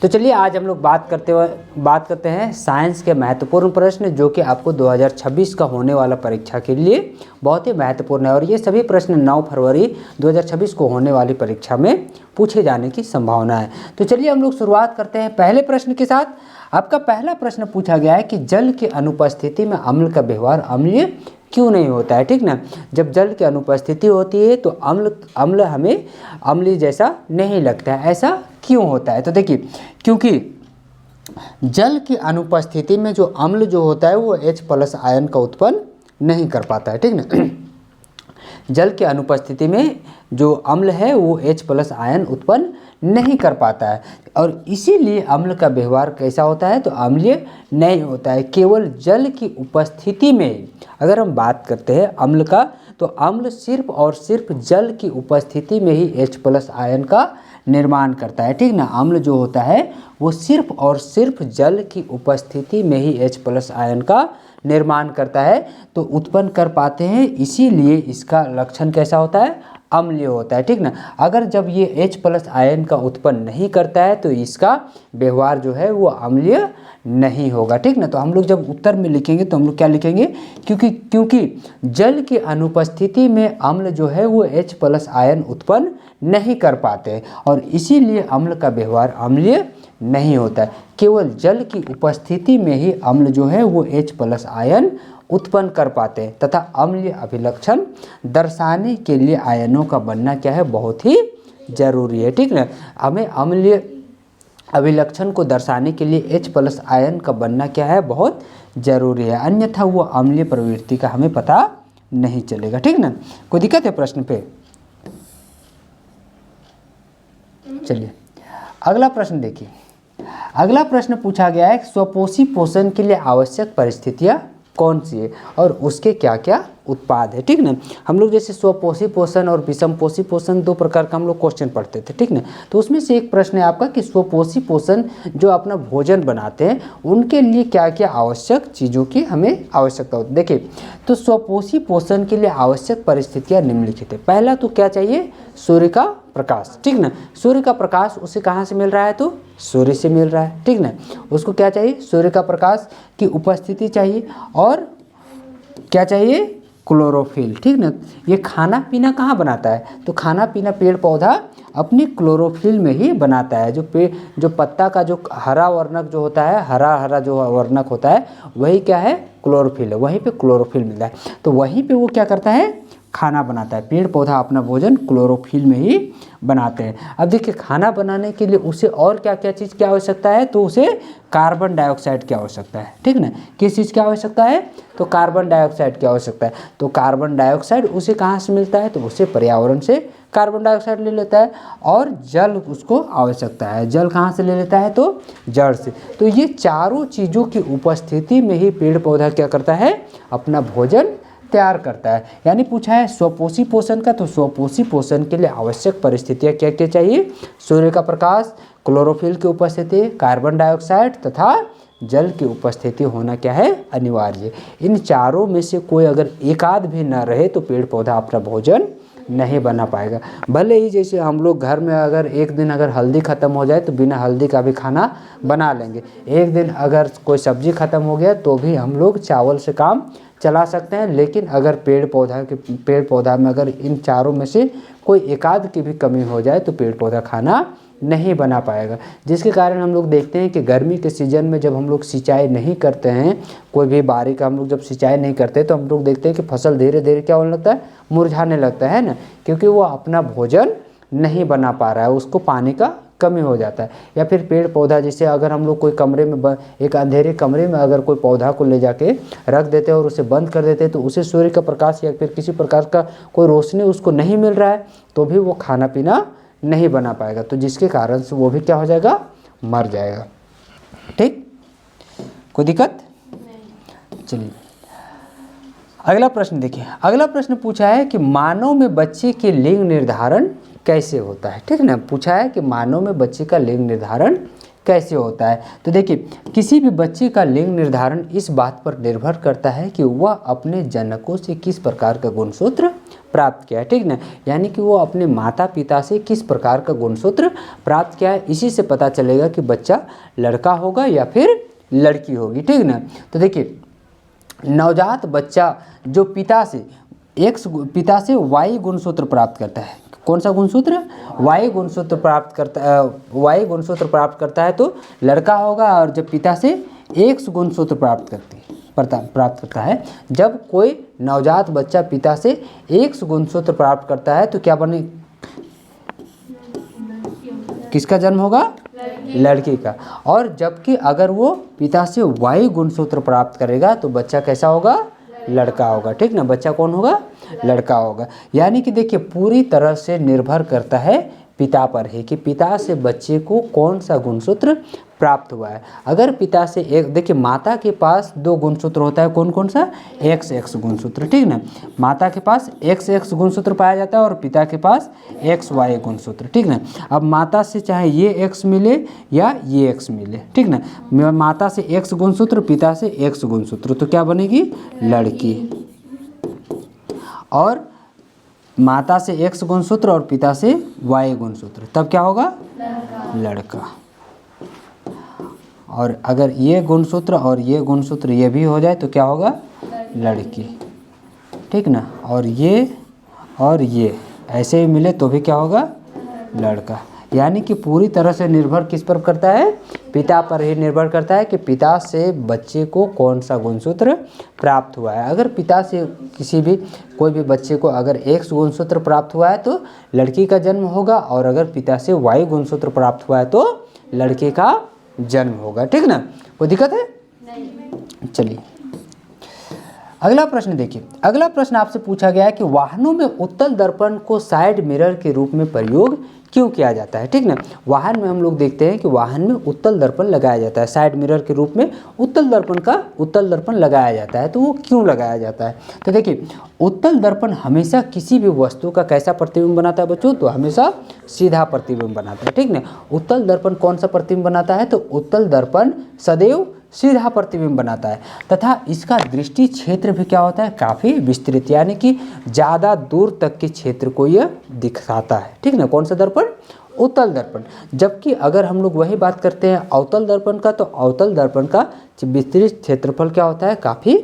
तो चलिए आज हम लोग बात करते हैं साइंस के महत्वपूर्ण प्रश्न जो कि आपको 2026 का होने वाला परीक्षा के लिए बहुत ही महत्वपूर्ण है और ये सभी प्रश्न 9 फरवरी 2026 को होने वाली परीक्षा में पूछे जाने की संभावना है। तो चलिए हम लोग शुरुआत करते हैं पहले प्रश्न के साथ। आपका पहला प्रश्न पूछा गया है कि जल की अनुपस्थिति में अम्ल का व्यवहार अम्लीय क्यों नहीं होता है, ठीक ना। जब जल की अनुपस्थिति होती है तो अम्ल हमें अम्लीय जैसा नहीं लगता है, ऐसा क्यों होता है। तो देखिए, क्योंकि जल की अनुपस्थिति में जो अम्ल जो होता है वो H+ आयन का उत्पन्न नहीं कर पाता है, ठीक ना। जल की अनुपस्थिति में जो अम्ल है वो H+ आयन उत्पन्न नहीं कर पाता है और इसीलिए अम्ल का व्यवहार कैसा होता है, तो अम्लीय नहीं होता है। केवल जल की उपस्थिति में अगर हम बात करते हैं अम्ल का, तो अम्ल सिर्फ और सिर्फ जल की उपस्थिति में ही H+ आयन का निर्माण करता है, ठीक ना। अम्ल जो होता है वो सिर्फ और सिर्फ जल की उपस्थिति में ही H+ आयन का निर्माण करता है, तो उत्पन्न कर पाते हैं। इसीलिए इसका लक्षण कैसा होता है, अम्लीय होता है, ठीक ना। अगर जब ये H+ आयन का उत्पन्न नहीं करता है तो इसका व्यवहार जो है वो अम्लीय नहीं होगा, ठीक ना। तो हम लोग जब उत्तर में लिखेंगे तो हम लोग क्या लिखेंगे, क्योंकि जल की अनुपस्थिति में अम्ल जो है वो H+ आयन उत्पन्न नहीं कर पाते और इसीलिए अम्ल का व्यवहार अम्लीय नहीं होता है। केवल जल की उपस्थिति में ही अम्ल जो है वो H+ आयन उत्पन्न कर पाते हैं तथा अम्लीय अभिलक्षण दर्शाने के लिए आयनों का बनना क्या है, बहुत ही जरूरी है, ठीक ना। हमें अम्लीय अभिलक्षण को दर्शाने के लिए H+ आयन का बनना क्या है, बहुत जरूरी है, अन्यथा वो अम्लीय प्रवृत्ति का हमें पता नहीं चलेगा, ठीक ना। कोई दिक्कत है प्रश्न पे। चलिए अगला प्रश्न देखिए। अगला प्रश्न पूछा गया है स्वपोषी पोषण के लिए आवश्यक परिस्थितियां कौन सी है और उसके क्या क्या उत्पाद है, ठीक ना। हम लोग जैसे स्वपोषी पोषण और विषमपोषी पोषण दो प्रकार का हम लोग क्वेश्चन पढ़ते थे, ठीक ना। तो उसमें से एक प्रश्न है आपका कि स्वपोषी पोषण जो अपना भोजन बनाते हैं उनके लिए क्या क्या आवश्यक चीज़ों की हमें आवश्यकता होती है। देखिए, तो स्वपोषी पोषण के लिए आवश्यक परिस्थितियाँ निम्नलिखित है। पहला तो क्या चाहिए, सूर्य का प्रकाश, ठीक ना। सूर्य का प्रकाश उसे कहाँ से मिल रहा है, तो सूर्य से मिल रहा है, ठीक ना। उसको क्या चाहिए, सूर्य का प्रकाश की उपस्थिति चाहिए और क्या चाहिए, क्लोरोफिल, ठीक ना। ये खाना पीना कहाँ बनाता है, तो खाना पीना पेड़ पौधा अपनी क्लोरोफिल में ही बनाता है। जो पत्ता का जो हरा वर्णक जो होता है, हरा जो वर्णक होता है वही क्या है, क्लोरोफिल है, वहीं पे क्लोरोफिल मिलता है, तो वहीं पे वो क्या करता है, खाना बनाता है। पेड़ पौधा अपना भोजन क्लोरोफिल में ही बनाते हैं। अब देखिए, खाना बनाने के लिए उसे और क्या क्या चीज़ की आवश्यकता है, तो उसे कार्बन डाइऑक्साइड की आवश्यकता है, ठीक ना। किस चीज़ की आवश्यकता है, तो कार्बन डाइऑक्साइड की आवश्यकता है। तो कार्बन डाइऑक्साइड उसे कहाँ से मिलता है, तो उसे पर्यावरण से कार्बन डाइऑक्साइड ले लेता है और जल उसको आवश्यकता है। जल कहाँ से ले लेता है, तो जड़ से। तो ये चारों चीज़ों की उपस्थिति में ही पेड़ पौधा क्या करता है, अपना भोजन तैयार करता है। यानी पूछा है स्वपोषी पोषण का, तो स्वपोषी पोषण के लिए आवश्यक परिस्थितियाँ क्या क्या चाहिए, सूर्य का प्रकाश, क्लोरोफिल की उपस्थिति, कार्बन डाइऑक्साइड तथा जल की उपस्थिति होना क्या है, अनिवार्य। इन चारों में से कोई अगर एक आध भी न रहे तो पेड़ पौधा अपना भोजन नहीं बना पाएगा। भले ही जैसे हम लोग घर में अगर एक दिन अगर हल्दी ख़त्म हो जाए तो बिना हल्दी का भी खाना बना लेंगे। एक दिन अगर कोई सब्जी ख़त्म हो गया तो भी हम लोग चावल से काम चला सकते हैं। लेकिन अगर पेड़ पौधा में अगर इन चारों में से कोई एकाध की भी कमी हो जाए तो पेड़ पौधा खाना नहीं बना पाएगा। जिसके कारण हम लोग देखते हैं कि गर्मी के सीज़न में जब हम लोग सिंचाई नहीं करते हैं, कोई भी बारी का हम लोग जब सिंचाई नहीं करते तो हम लोग देखते हैं कि फसल धीरे धीरे क्या होने लगता है, मुरझाने लगता है ना, क्योंकि वो अपना भोजन नहीं बना पा रहा है, उसको पानी का कमी हो जाता है। या फिर पेड़ पौधा जैसे अगर हम लोग कोई कमरे में एक अंधेरे कमरे में अगर कोई पौधा को ले जाके रख देते हैं और उसे बंद कर देते हैं तो उसे सूर्य का प्रकाश या फिर किसी प्रकार का कोई रोशनी उसको नहीं मिल रहा है तो भी वो खाना पीना नहीं बना पाएगा, तो जिसके कारण से वो भी क्या हो जाएगा, मर जाएगा, ठीक। कोई दिक्कत नहीं। चलिए अगला प्रश्न देखिए। अगला प्रश्न पूछा है कि मानव में बच्चे के लिंग निर्धारण कैसे होता है, ठीक ना। पूछा है कि मानव में बच्चे का लिंग निर्धारण कैसे होता है। तो देखिए, किसी भी बच्चे का लिंग निर्धारण इस बात पर निर्भर करता है कि वह अपने जनकों से किस प्रकार का गुणसूत्र प्राप्त किया है, ठीक ना। यानी कि वो अपने माता पिता से किस प्रकार का गुणसूत्र प्राप्त किया है, इसी से पता चलेगा कि बच्चा लड़का होगा या फिर लड़की होगी, ठीक ना। तो देखिए नवजात बच्चा जो पिता से वाई गुणसूत्र प्राप्त करता है, कौन सा गुणसूत्र, वाई गुणसूत्र प्राप्त करता है तो लड़का होगा। और जब पिता से एक्स गुणसूत्र प्राप्त करता है, जब कोई नवजात बच्चा पिता से एक्स गुणसूत्र प्राप्त करता है तो क्या बने, किसका जन्म होगा, लड़की का। और जबकि अगर वो पिता से वाई गुणसूत्र प्राप्त करेगा तो बच्चा कैसा होगा, लड़का होगा, ठीक ना। बच्चा कौन होगा, लड़का होगा। यानी कि देखिए पूरी तरह से निर्भर करता है पिता पर ही कि पिता से बच्चे को कौन सा गुणसूत्र प्राप्त हुआ है। अगर पिता से एक, देखिए माता के पास 2 गुणसूत्र होता है, कौन कौन सा, XX गुणसूत्र, ठीक ना। माता के पास XX गुणसूत्र पाया जाता है और पिता के पास XY गुणसूत्र, ठीक ना। अब माता से चाहे ये X मिले या ये X मिले, ठीक ना। माता से X गुणसूत्र, पिता से X गुणसूत्र, तो क्या बनेगी, लड़की। और माता से X गुणसूत्र और पिता से Y गुणसूत्र, तब क्या होगा, लड़का। और अगर ये गुणसूत्र और ये गुणसूत्र ये भी हो जाए तो क्या होगा, लड़की, ठीक ना। और ये ऐसे ही मिले तो भी क्या होगा, लड़का। यानी कि पूरी तरह से निर्भर किस पर करता है, पिता पर ही निर्भर करता है कि पिता से बच्चे को कौन सा गुणसूत्र प्राप्त हुआ है। अगर पिता से कोई भी बच्चे को अगर X गुणसूत्र प्राप्त हुआ है तो लड़की का जन्म होगा, और अगर पिता से Y गुणसूत्र प्राप्त हुआ है तो लड़के का जन्म होगा, ठीक ना। कोई दिक्कत है, नहीं। चलिए अगला प्रश्न देखिए। अगला प्रश्न आपसे पूछा गया है कि वाहनों में उत्तल दर्पण को साइड मिरर के रूप में प्रयोग क्यों किया जाता है, ठीक ना। वाहन में हम लोग देखते हैं कि वाहन में उत्तल दर्पण लगाया जाता है, साइड मिरर के रूप में उत्तल दर्पण लगाया जाता है। तो वो क्यों लगाया जाता है, तो देखिए उत्तल दर्पण हमेशा किसी भी वस्तु का कैसा प्रतिबिंब बनाता है बच्चों, तो हमेशा सीधा प्रतिबिंब बनाता है, ठीक ना। उत्तल दर्पण कौन सा प्रतिबिंब बनाता है, तो उत्तल दर्पण सदैव सीधा प्रतिबिंब बनाता है, तथा इसका दृष्टि क्षेत्र भी क्या होता है, काफ़ी विस्तृत, यानी कि ज़्यादा दूर तक के क्षेत्र को यह दिखाता है, ठीक ना। कौन सा दर्पण, उत्तल दर्पण। जबकि अगर हम लोग वही बात करते हैं अवतल दर्पण का, तो अवतल दर्पण का विस्तृत क्षेत्रफल क्या होता है, काफ़ी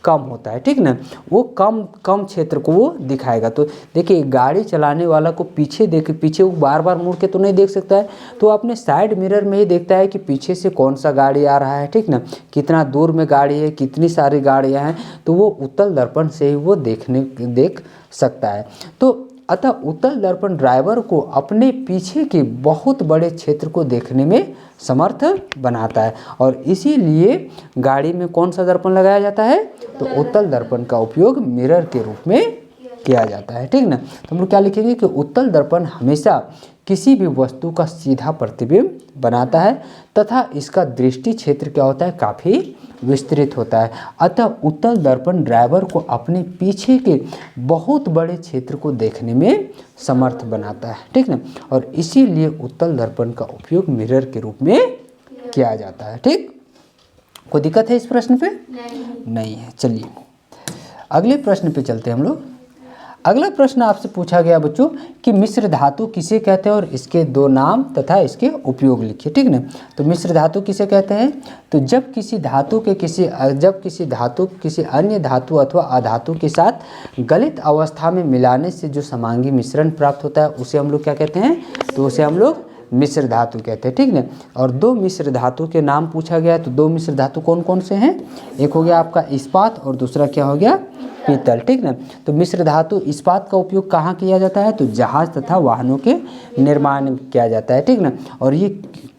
कम होता है, ठीक ना। वो कम क्षेत्र को वो दिखाएगा। तो देखिए गाड़ी चलाने वाला को पीछे वो बार बार मुड़ के तो नहीं देख सकता है, तो अपने साइड मिरर में ही देखता है कि पीछे से कौन सा गाड़ी आ रहा है, ठीक ना, कितना दूर में गाड़ी है, कितनी सारी गाड़ियां हैं, तो वो उत्तल दर्पण से ही वो देख सकता है। तो अतः उत्तल दर्पण ड्राइवर को अपने पीछे के बहुत बड़े क्षेत्र को देखने में समर्थ बनाता है, और इसीलिए गाड़ी में कौन सा दर्पण लगाया जाता है, तो उत्तल दर्पण का उपयोग मिरर के रूप में किया जाता है, ठीक ना। तो हम लोग क्या लिखेंगे कि उत्तल दर्पण हमेशा किसी भी वस्तु का सीधा प्रतिबिंब बनाता है, तथा इसका दृष्टि क्षेत्र क्या होता है, काफ़ी विस्तृत होता है। अतः उत्तल दर्पण ड्राइवर को अपने पीछे के बहुत बड़े क्षेत्र को देखने में समर्थ बनाता है, ठीक ना। और इसीलिए उत्तल दर्पण का उपयोग मिरर के रूप में किया जाता है, ठीक। कोई दिक्कत है इस प्रश्न पे, नहीं है। चलिए अगले प्रश्न पे चलते हैं हम लोग। अगला प्रश्न आपसे पूछा गया बच्चों कि मिश्र धातु किसे कहते हैं और इसके 2 नाम तथा इसके उपयोग लिखिए, ठीक ना। तो मिश्र धातु किसे कहते हैं, तो जब किसी धातु किसी अन्य धातु अथवा अधातु के साथ गलित अवस्था में मिलाने से जो समांगी मिश्रण प्राप्त होता है उसे हम लोग क्या कहते हैं, तो उसे हम लोग मिश्र धातु कहते हैं, ठीक ना। और 2 मिश्र धातु के नाम पूछा गया है, तो 2 मिश्र धातु कौन कौन से हैं, एक हो गया आपका इस्पात और दूसरा क्या हो गया, पीतल, ठीक ना। तो मिश्र धातु इस्पात का उपयोग कहाँ किया जाता है, तो जहाज तथा वाहनों के निर्माण में किया जाता है, ठीक ना। और ये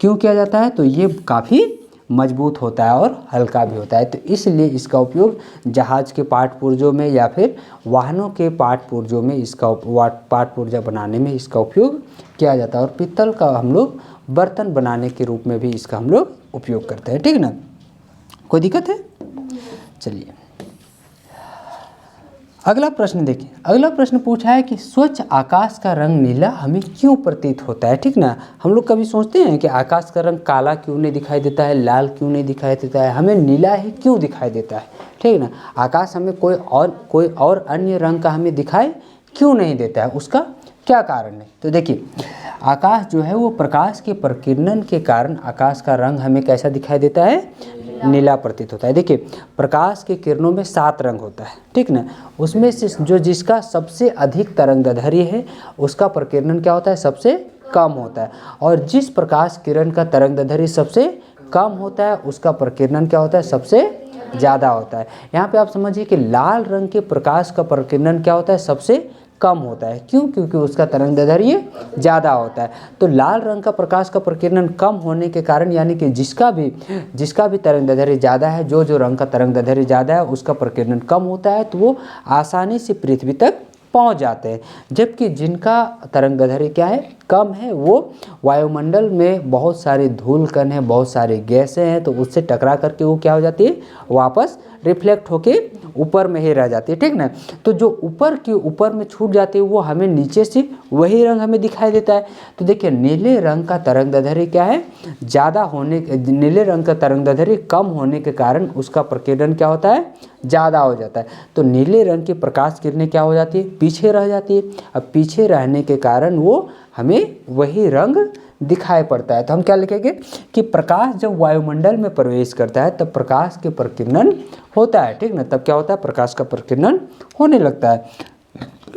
क्यों किया जाता है, तो ये काफ़ी मजबूत होता है और हल्का भी होता है, तो इसलिए इसका उपयोग जहाज के पार्ट पुर्जों में या फिर वाहनों के पार्ट पुर्जों में पार्ट पुर्जा बनाने में इसका उपयोग किया जाता है। और पीतल का हम लोग बर्तन बनाने के रूप में भी इसका हम लोग उपयोग करते हैं, ठीक ना। कोई दिक्कत है, चलिए अगला प्रश्न देखिए। अगला प्रश्न पूछा है कि स्वच्छ आकाश का रंग नीला हमें क्यों प्रतीत होता है, ठीक ना। हम लोग कभी सोचते हैं कि आकाश का रंग काला क्यों नहीं दिखाई देता है, लाल क्यों नहीं दिखाई देता है, हमें नीला ही क्यों दिखाई देता है, ठीक ना। आकाश हमें कोई और अन्य रंग का हमें दिखाई क्यों नहीं देता है, उसका क्या कारण है? तो देखिए, आकाश जो है वो प्रकाश के प्रकीर्णन के कारण आकाश का रंग हमें कैसा दिखाई देता है? नीला प्रतीत होता है। देखिए, प्रकाश के किरणों में 7 रंग होता है, ठीक ना। उसमें से जो जिसका सबसे अधिक तरंगदैर्ध्य है उसका प्रकीर्णन क्या होता है? सबसे कम होता है। और जिस प्रकाश किरण का तरंगदैर्ध्य सबसे कम होता है उसका प्रकीर्णन क्या होता है? सबसे ज़्यादा होता है। यहाँ पे आप समझिए कि लाल रंग के प्रकाश का प्रकीर्णन क्या होता है? सबसे कम होता है। क्यों? क्योंकि उसका तरंगदैर्ध्य ज़्यादा होता है। तो लाल रंग का प्रकाश का प्रकीर्णन कम होने के कारण, यानी कि जिसका भी तरंगदैर्ध्य ज़्यादा है, जो रंग का तरंगदैर्ध्य ज़्यादा है उसका प्रकीर्णन कम होता है, तो वो आसानी से पृथ्वी तक पहुंच जाते हैं। जबकि जिनका तरंगदैर्ध्य क्या है? कम है, वो वायुमंडल में बहुत सारे धूल कण हैं, बहुत सारे गैसें हैं, तो उससे टकरा करके वो क्या हो जाती है? वापस रिफ्लेक्ट होके ऊपर में ही रह जाती है, ठीक ना। तो जो ऊपर में छूट जाती है वो हमें नीचे से वही रंग हमें दिखाई देता है। तो देखिए, नीले रंग का तरंगदैर्ध्य क्या है? नीले रंग का तरंगदैर्ध्य कम होने के कारण उसका प्रकीर्णन क्या होता है? ज़्यादा हो जाता है। तो नीले रंग की प्रकाश किरणें क्या हो जाती है? पीछे रह जाती है। अब पीछे रहने के कारण वो हमें वही रंग दिखाई पड़ता है। तो हम क्या लिखेंगे कि प्रकाश जब वायुमंडल में प्रवेश करता है तब प्रकाश के प्रकीर्णन होता है, ठीक ना। तब क्या होता है? प्रकाश का प्रकीर्णन होने लगता है।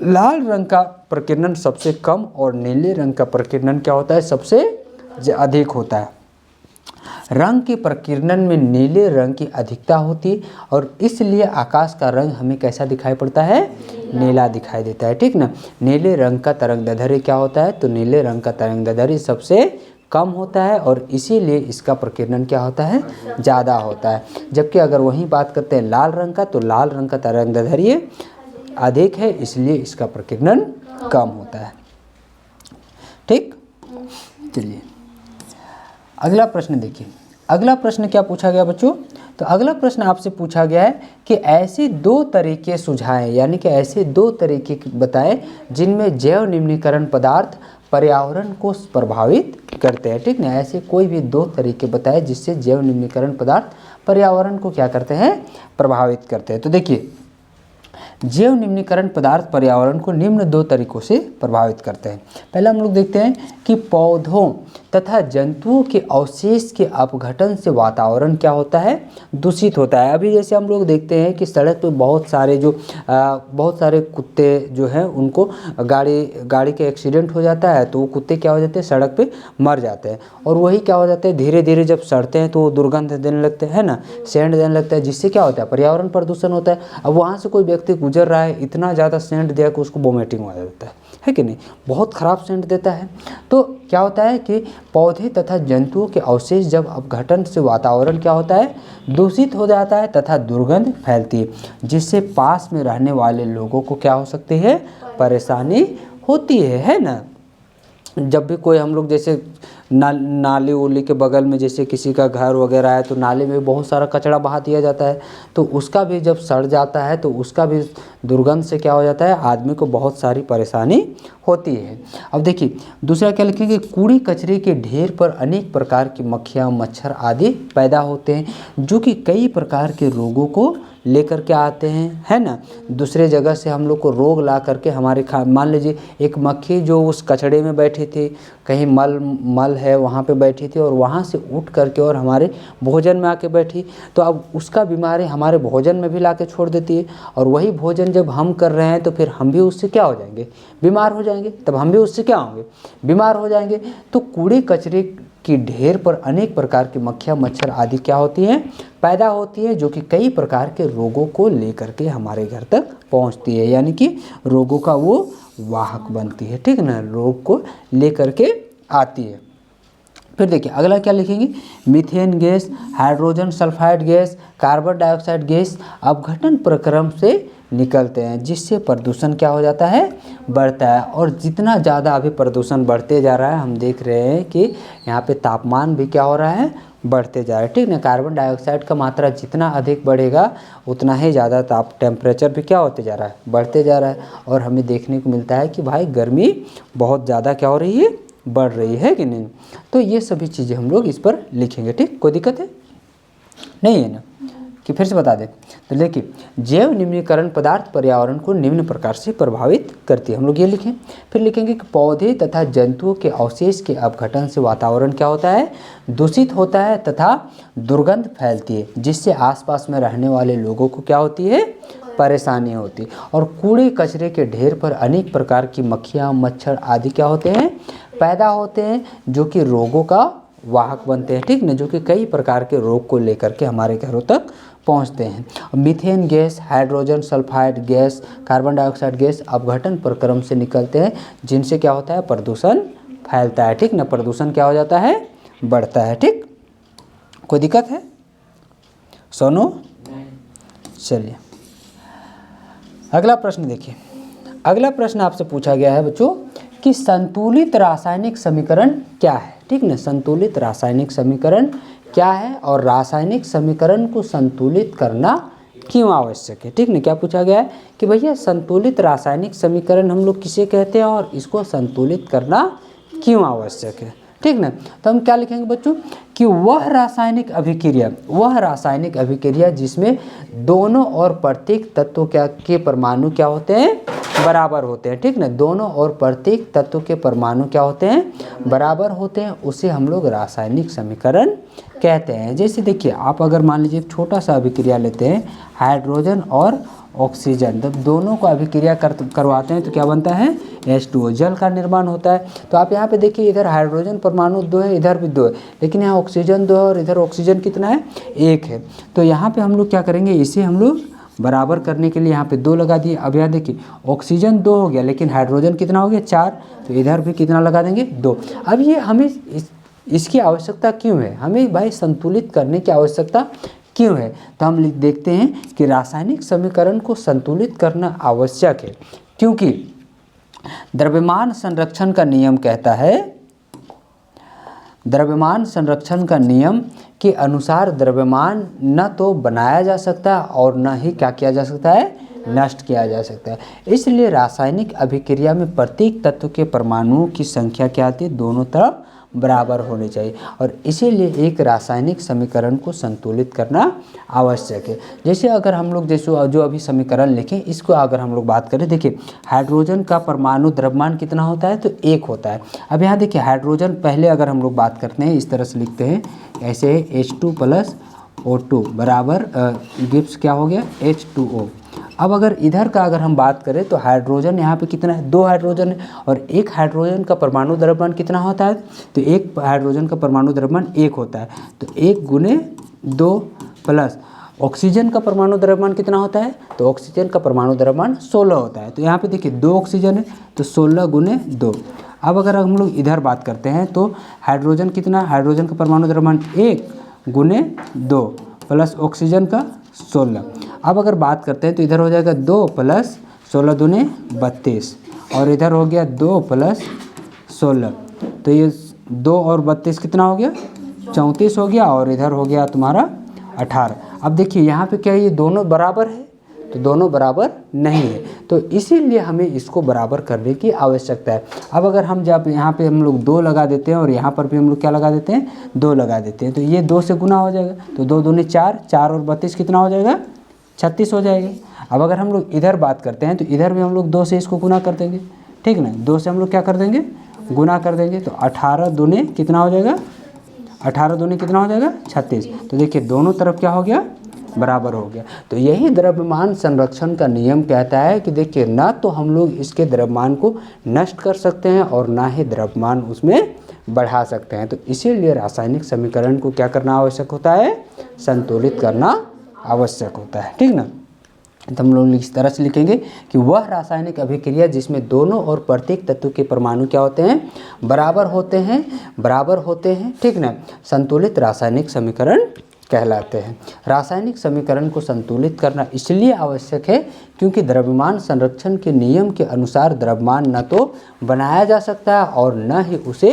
लाल रंग का प्रकीर्णन सबसे कम और नीले रंग का प्रकीर्णन क्या होता है? सबसे अधिक होता है। रंग के प्रकीर्णन में नीले रंग की अधिकता होती है और इसलिए आकाश का रंग हमें कैसा दिखाई पड़ता है? नीला दिखाई देता है, ठीक ना। नीले रंग का तरंगदैर्ध्य क्या होता है? तो नीले रंग का तरंगदैर्ध्य सबसे कम होता है और इसीलिए इसका प्रकीर्णन क्या होता है? ज़्यादा होता है। जबकि अगर वही बात करते हैं लाल रंग का, तो लाल रंग का तरंगदैर्ध्य अधिक है, इसलिए इसका प्रकीर्णन कम होता है, ठीक। चलिए अगला प्रश्न देखिए। अगला प्रश्न क्या पूछा गया बच्चों? तो अगला प्रश्न आपसे पूछा गया है कि ऐसे 2 तरीके सुझाएं, यानी कि ऐसे 2 तरीके बताएं जिनमें जैव निम्नीकरण पदार्थ पर्यावरण को प्रभावित करते हैं, ठीक ना। ऐसे कोई भी 2 तरीके बताए जिससे जैव निम्नीकरण पदार्थ पर्यावरण को क्या करते हैं? प्रभावित करते हैं। तो देखिए, जैव निम्नीकरण पदार्थ पर्यावरण को निम्न 2 तरीकों से प्रभावित करते हैं। पहले हम लोग देखते हैं कि पौधों तथा जंतुओं के अवशेष के अपघटन से वातावरण क्या होता है? दूषित होता है। अभी जैसे हम लोग देखते हैं कि सड़क पे बहुत सारे कुत्ते जो हैं उनको गाड़ी के एक्सीडेंट हो जाता है, तो वो कुत्ते क्या हो जाते हैं? सड़क पे मर जाते हैं। और वही क्या हो जाते हैं? धीरे धीरे जब सड़ते हैं तो वो दुर्गंध देने लगते हैं, है ना, सेंट देने लगता है, जिससे क्या होता है? पर्यावरण प्रदूषण होता है। अब वहाँ से कोई व्यक्ति गुजर रहा है, इतना ज़्यादा सेंट दिया कि उसको वोमिटिंग आ जाता है कि नहीं? बहुत ख़राब सेंट देता है। तो क्या होता है कि पौधे तथा जंतुओं के अवशेष जब अपघटन से वातावरण क्या होता है? दूषित हो जाता है तथा दुर्गंध फैलती है, जिससे पास में रहने वाले लोगों को क्या हो सकती है? परेशानी होती है ना। जब भी कोई हम लोग जैसे नाली उली के बगल में जैसे किसी का घर वगैरह है, तो नाले में बहुत सारा कचरा बहा दिया जाता है, तो उसका भी जब सड़ जाता है तो उसका भी दुर्गंध से क्या हो जाता है? आदमी को बहुत सारी परेशानी होती है। अब देखिए दूसरा क्या लिखेंगे? कूड़े कचरे के ढेर पर अनेक प्रकार की मक्खियाँ, मच्छर आदि पैदा होते हैं, जो कि कई प्रकार के रोगों को लेकर के आते हैं, है ना। दूसरे जगह से हम लोग को रोग ला करके हमारे मान लीजिए एक मक्खी जो उस कचड़े में बैठी थी, कहीं मल है वहाँ पे बैठी थी और वहाँ से उठ करके और हमारे भोजन में आके बैठी, तो अब उसका बीमारी हमारे भोजन में भी ला के छोड़ देती है। और वही भोजन जब हम कर रहे हैं तो फिर हम भी उससे क्या हो जाएंगे? बीमार हो जाएंगे। तब हम भी उससे क्या होंगे? बीमार हो जाएंगे। तो कूड़े कचरे की ढेर पर अनेक प्रकार की मक्खियाँ, मच्छर आदि क्या होती हैं? पैदा होती है, जो कि कई प्रकार के रोगों को लेकर के हमारे घर तक पहुंचती है, यानी कि रोगों का वो वाहक बनती है, ठीक ना, रोग को लेकर के आती है। फिर देखिए अगला क्या लिखेंगे? Methane gas, hydrogen sulphide gas, carbon dioxide gas अपघटन प्रक्रम से निकलते हैं, जिससे प्रदूषण क्या हो जाता है? बढ़ता है। और जितना ज़्यादा अभी प्रदूषण बढ़ते जा रहा है, हम देख रहे हैं कि यहाँ पे तापमान भी क्या हो रहा है? बढ़ते जा रहा है, ठीक ना। कार्बन डाइऑक्साइड का मात्रा जितना अधिक बढ़ेगा उतना ही ज़्यादा टेम्परेचर भी क्या होते जा रहा है? बढ़ते जा रहा है। और हमें देखने को मिलता है कि भाई गर्मी बहुत ज़्यादा क्या हो रही है? बढ़ रही है कि नहीं। तो ये सभी चीज़ें हम लोग इस पर लिखेंगे, ठीक। कोई दिक्कत है? नहीं है ना। कि फिर से बता दें तो देखिए, जैव निम्नीकरण पदार्थ पर्यावरण को निम्न प्रकार से प्रभावित करती है। हम लोग ये लिखें, फिर लिखेंगे कि पौधे तथा जंतुओं के अवशेष के अपघटन से वातावरण क्या होता है, दूषित होता है तथा दुर्गंध फैलती है, जिससे आसपास में रहने वाले लोगों को क्या होती है, परेशानी होती है। और कूड़े कचरे के ढेर पर अनेक प्रकार की मक्खियाँ, मच्छर आदि क्या होते हैं, पैदा होते हैं, जो कि रोगों का वाहक बनते हैं, ठीक ना, जो कि कई प्रकार के रोग को लेकर के हमारे घरों तक पहुंचते हैं। Methane gas, hydrogen sulphide gas, carbon dioxide gas अपघटन प्रक्रम से निकलते हैं, जिनसे क्या होता है, प्रदूषण फैलता है, ठीक ना, प्रदूषण क्या हो जाता है, बढ़ता है। ठीक, कोई दिक्कत है सोनू? चलिए अगला प्रश्न देखिए। अगला प्रश्न आपसे पूछा गया है बच्चों कि संतुलित रासायनिक समीकरण क्या है, ठीक ना, संतुलित रासायनिक समीकरण क्या है और रासायनिक समीकरण को संतुलित करना क्यों आवश्यक है, ठीक ना। क्या पूछा गया है कि भैया संतुलित रासायनिक समीकरण हम लोग किसे कहते हैं और इसको संतुलित करना क्यों आवश्यक है, ठीक ना। तो हम क्या लिखेंगे बच्चों कि वह रासायनिक अभिक्रिया जिसमें दोनों और प्रत्येक तत्व के परमाणु क्या होते हैं, बराबर होते हैं, ठीक ना, दोनों और प्रत्येक तत्व के परमाणु क्या होते हैं, बराबर होते हैं, उसे हम लोग रासायनिक समीकरण कहते हैं। जैसे देखिए, आप अगर मान लीजिए एक छोटा सा अभिक्रिया लेते हैं, हाइड्रोजन और ऑक्सीजन, जब दोनों को अभिक्रिया करवाते हैं तो क्या बनता है, H2O, जल का निर्माण होता है। तो आप यहाँ पे देखिए, इधर हाइड्रोजन परमाणु 2 है, इधर भी 2 है, लेकिन यहाँ ऑक्सीजन 2 है और इधर ऑक्सीजन कितना है, 1 है। तो यहाँ पे हम लोग क्या करेंगे, इसे हम लोग बराबर करने के लिए यहाँ पे 2 लगा दिए। अब यहाँ देखिए, ऑक्सीजन 2 हो गया, लेकिन हाइड्रोजन कितना हो गया, 4, तो इधर भी कितना लगा देंगे, 2। अब ये हमें इसकी आवश्यकता क्यों है, हमें भाई संतुलित करने की आवश्यकता क्यों है। तो हम देखते हैं कि रासायनिक समीकरण को संतुलित करना आवश्यक है, क्योंकि द्रव्यमान संरक्षण का नियम कहता है, द्रव्यमान संरक्षण का नियम के अनुसार द्रव्यमान न तो बनाया जा सकता है और न ही क्या किया जा सकता है, नष्ट किया जा सकता है। इसलिए रासायनिक अभिक्रिया में प्रत्येक तत्व के परमाणुओं की संख्या क्या आती है, दोनों तरफ बराबर होनी चाहिए, और इसीलिए एक रासायनिक समीकरण को संतुलित करना आवश्यक है। जैसे अगर हम लोग जो अभी समीकरण लिखें, इसको अगर हम लोग बात करें, देखिए हाइड्रोजन का परमाणु द्रव्यमान कितना होता है, तो 1 होता है। अब यहाँ देखिए हाइड्रोजन, पहले अगर हम लोग बात करते हैं इस तरह से लिखते हैं, ऐसे H2 + O2 बराबर गिव्स क्या हो गया, H2O। अब अगर इधर का अगर हम बात करें तो हाइड्रोजन यहाँ पे कितना है, 2 हाइड्रोजन है, और एक हाइड्रोजन का परमाणु द्रव्यमान कितना होता है, तो एक हाइड्रोजन का परमाणु द्रव्यमान 1 होता है, तो 1 × 2 प्लस ऑक्सीजन का परमाणु द्रव्यमान कितना होता है, तो ऑक्सीजन का परमाणु द्रव्यमान 16 होता है। तो यहाँ पे देखिए 2 ऑक्सीजन है, तो 16 × 2। अब अगर हम लोग इधर बात करते हैं तो हाइड्रोजन कितना, हाइड्रोजन का परमाणु द्रव्यमान 1 × 2 प्लस ऑक्सीजन का 16। अब अगर बात करते हैं तो इधर हो जाएगा 2 + 16 दूने 32, और इधर हो गया 2 + 16, तो ये 2 और 32 कितना हो गया, 34 हो गया, और इधर हो गया तुम्हारा 18। अब देखिए यहाँ पे क्या है, ये दोनों बराबर है, तो दोनों बराबर नहीं है, तो इसीलिए हमें इसको बराबर करने की आवश्यकता है। अब अगर हम जब यहाँ पे हम लोग 2 लगा देते हैं और यहाँ पर भी हम लोग क्या लगा देते हैं, 2 लगा देते हैं, तो ये 2 से गुना हो जाएगा, तो 2 दूने 4, 4 और 32 कितना हो जाएगा, 36 हो जाएगी। अब अगर हम लोग इधर बात करते हैं तो इधर भी हम लोग 2 से इसको गुना कर देंगे, ठीक ना, 2 से हम लोग क्या कर देंगे, गुना कर देंगे, तो 18 दूने कितना हो जाएगा, 18 दूने कितना हो जाएगा, 36। तो देखिए दोनों तरफ क्या हो गया, बराबर हो गया। तो यही द्रव्यमान संरक्षण का नियम कहता है कि देखिए ना तो हम लोग इसके द्रव्यमान को नष्ट कर सकते हैं और ना ही द्रव्यमान उसमें बढ़ा सकते हैं। तो इसीलिए रासायनिक समीकरण को क्या करना आवश्यक होता है, संतुलित करना आवश्यक होता है, ठीक ना। तो हम लोग इस तरह से लिखेंगे कि वह रासायनिक अभिक्रिया जिसमें दोनों और प्रत्येक तत्व के परमाणु क्या होते हैं, बराबर होते हैं, ठीक ना, संतुलित रासायनिक समीकरण कहलाते हैं। रासायनिक समीकरण को संतुलित करना इसलिए आवश्यक है क्योंकि द्रव्यमान संरक्षण के नियम के अनुसार द्रव्यमान न तो बनाया जा सकता है और न ही उसे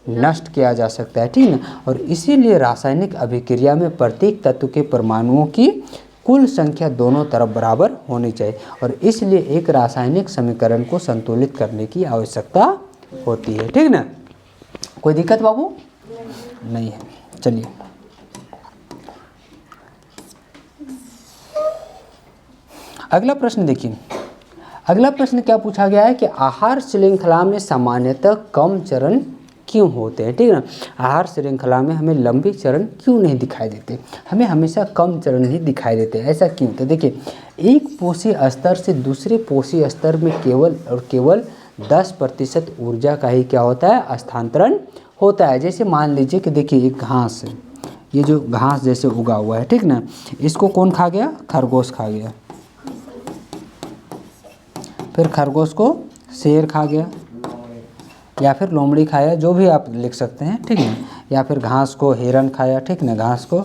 नष्ट किया जा सकता है, ठीक ना। और इसीलिए रासायनिक अभिक्रिया में प्रत्येक तत्व के परमाणुओं की कुल संख्या दोनों तरफ बराबर होनी चाहिए, और इसलिए एक रासायनिक समीकरण को संतुलित करने की आवश्यकता होती है, ठीक ना। कोई दिक्कत बाबू नहीं है। चलिए अगला प्रश्न देखिए, अगला प्रश्न क्या पूछा गया है कि आहार श्रृंखला में सामान्यतः कम चरण क्यों होते हैं, ठीक है ना। आहार श्रृंखला में हमें लंबे चरण क्यों नहीं दिखाई देते, हमें हमेशा कम चरण ही दिखाई देते हैं, ऐसा क्यों। तो देखिए, एक पोषी स्तर से दूसरे पोषी स्तर में केवल और केवल 10% ऊर्जा का ही क्या होता है, स्थानांतरण होता है। जैसे मान लीजिए कि देखिए एक घास है, ये जो घास जैसे उगा हुआ है, ठीक ना, इसको कौन खा गया, खरगोश खा गया, फिर खरगोश को शेर खा गया या फिर लोमड़ी खाया, जो भी आप लिख सकते हैं, ठीक है। या फिर घास को हिरन खाया, ठीक ना, घास को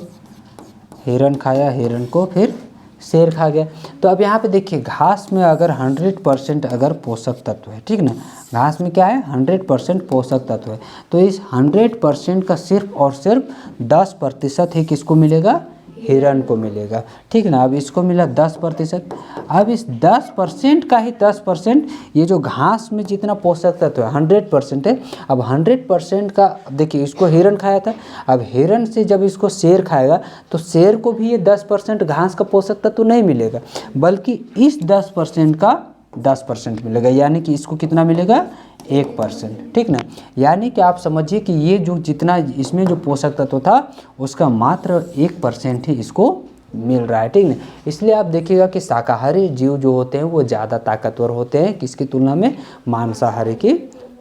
हिरन खाया, हिरन को फिर शेर खा गया। तो अब यहाँ पे देखिए, घास में अगर 100% अगर पोषक तत्व है, ठीक ना, घास में क्या है, 100% पोषक तत्व है, तो इस 100% का सिर्फ और सिर्फ 10% ही किसको मिलेगा, हिरन को मिलेगा, ठीक ना। अब इसको मिला 10%, अब इस 10% का ही 10%, ये जो घास में जितना पोषक तत्व है 100% है, अब 100% का देखिए, इसको हिरन खाया था, अब हिरन से जब इसको शेर खाएगा तो शेर को भी ये 10% घास का पोषक तत्व नहीं मिलेगा, बल्कि इस 10% का 10% मिलेगा, यानी कि इसको कितना मिलेगा, 1%, ठीक ना। यानी कि आप समझिए कि ये जो जितना इसमें जो पोषक तत्व था उसका मात्र 1% ही इसको मिल रहा है, ठीक ना। इसलिए आप देखिएगा कि शाकाहारी जीव जो होते हैं वो ज़्यादा ताकतवर होते हैं किसकी तुलना में, मांसाहारी की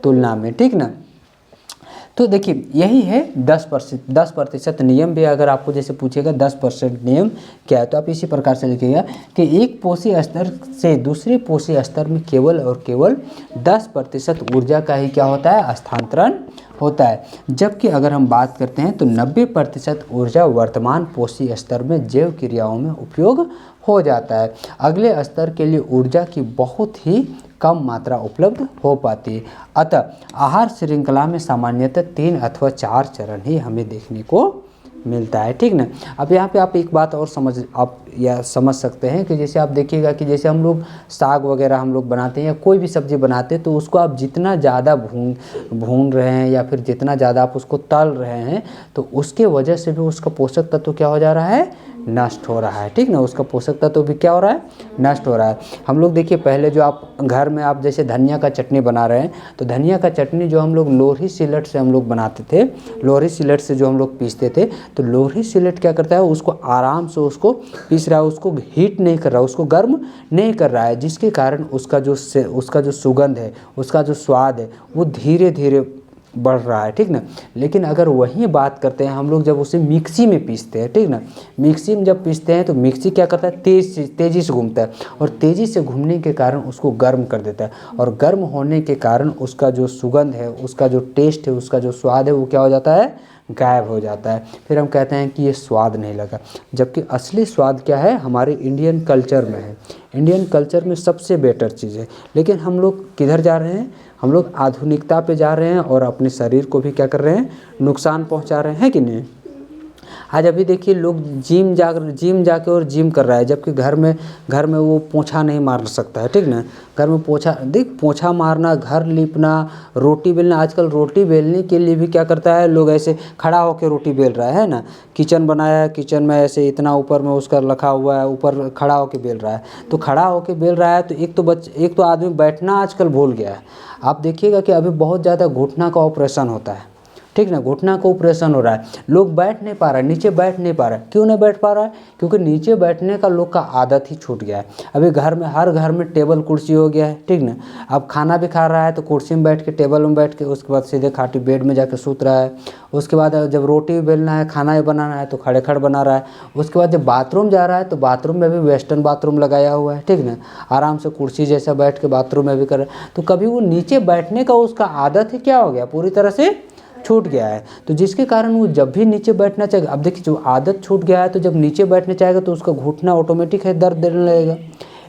तुलना में, ठीक ना। तो देखिए, यही है 10% नियम भी अगर आपको जैसे पूछेगा 10% नियम क्या है, तो आप इसी प्रकार से लिखिएगा कि एक पोषी स्तर से दूसरे पोषी स्तर में केवल और केवल 10% ऊर्जा का ही क्या होता है, स्थानांतरण होता है। जबकि अगर हम बात करते हैं तो 90% ऊर्जा वर्तमान पोषी स्तर में जैव क्रियाओं में उपयोग हो जाता है। अगले स्तर के लिए ऊर्जा की बहुत ही कम मात्रा उपलब्ध हो पाती है। अतः आहार श्रृंखला में सामान्यतः 3 अथवा 4 चरण ही हमें देखने को मिलता है, ठीक ना। अब यहाँ पे आप एक बात और समझ सकते हैं कि जैसे आप देखिएगा कि जैसे हम लोग साग वगैरह हम लोग बनाते हैं या कोई भी सब्ज़ी बनाते हैं, तो उसको आप जितना ज़्यादा भून रहे हैं या फिर जितना ज़्यादा आप उसको तल रहे हैं, तो उसके वजह से भी उसका पोषक तत्व क्या हो जा रहा है, नष्ट हो रहा है, ठीक ना। उसका पोषक तत्व भी क्या हो रहा है, नष्ट हो रहा है। हम लोग देखिए, पहले जो आप घर में आप जैसे धनिया का चटनी बना रहे हैं, तो धनिया का चटनी जो हम लोग लोरही सिलट से हम लोग बनाते थे, लोरही सिलट से जो हम लोग पीसते थे, तो लोरही सिलट क्या करता है, उसको आराम से उसको पीस रहा है, उसको हीट नहीं कर रहा है, उसको गर्म नहीं कर रहा है, जिसके कारण उसका जो सुगंध है, उसका जो स्वाद है, वो धीरे धीरे बढ़ रहा है, ठीक ना। लेकिन अगर वही बात करते हैं हम लोग जब उसे मिक्सी में पीसते हैं, ठीक ना, मिक्सी में जब पीसते हैं तो मिक्सी क्या करता है, तेज़ी से घूमता है, और तेज़ी से घूमने के कारण उसको गर्म कर देता है, और गर्म होने के कारण उसका जो सुगंध है, उसका जो टेस्ट है, उसका जो स्वाद है, वो क्या हो जाता है, गायब हो जाता है। फिर हम कहते हैं कि ये स्वाद नहीं लगा, जबकि असली स्वाद क्या है, हमारे इंडियन कल्चर में है। इंडियन कल्चर में सबसे बेटर चीज़ है। लेकिन हम लोग किधर जा रहे हैं, हम लोग आधुनिकता पे जा रहे हैं और अपने शरीर को भी क्या कर रहे हैं, नुकसान पहुंचा रहे हैं कि नहीं। आज अभी देखिए, लोग जिम जाके और जिम कर रहा है, जबकि घर में वो पोछा नहीं मार सकता है, ठीक ना। घर में पोछा मारना, घर लीपना, रोटी बेलना, आजकल रोटी बेलने के लिए भी क्या करता है, लोग ऐसे खड़ा होकर रोटी बेल रहा है ना। किचन बनाया है, किचन में ऐसे इतना ऊपर में उसका रखा हुआ है, ऊपर खड़ा होकर बेल रहा है। तो खड़ा होकर बेल रहा है तो एक तो आदमी बैठना आजकल भूल गया है। आप देखिएगा कि अभी बहुत ज़्यादा घुटना का ऑपरेशन होता है, ठीक ना, घुटना का ऑपरेशन हो रहा है। लोग बैठ नहीं पा रहा है, नीचे बैठ नहीं पा रहा है। क्यों नहीं बैठ पा रहा है, क्योंकि नीचे बैठने का लोग का आदत ही छूट गया है। अभी हर घर में टेबल कुर्सी हो गया है, ठीक ना। अब खाना भी खा रहा है तो कुर्सी में बैठ के, टेबल में बैठ के, उसके बाद सीधे खाटी बेड में जाके सूत रहा है। उसके बाद जब रोटी बेलना है, खाना भी बनाना है तो खड़े खड़ बना रहा है। उसके बाद जब बाथरूम जा रहा है तो बाथरूम में भी वेस्टर्न बाथरूम लगाया हुआ है, ठीक ना, आराम से कुर्सी जैसा बैठ के बाथरूम में भी कर रहा है। तो कभी वो नीचे बैठने का उसका आदत ही क्या हो गया, पूरी तरह से छूट गया है। तो जिसके कारण वो जब भी नीचे बैठना चाहेगा, अब देखिए, जो आदत छूट गया है तो जब नीचे बैठने चाहेगा तो उसका घुटना ऑटोमेटिक है दर्द देने लगेगा।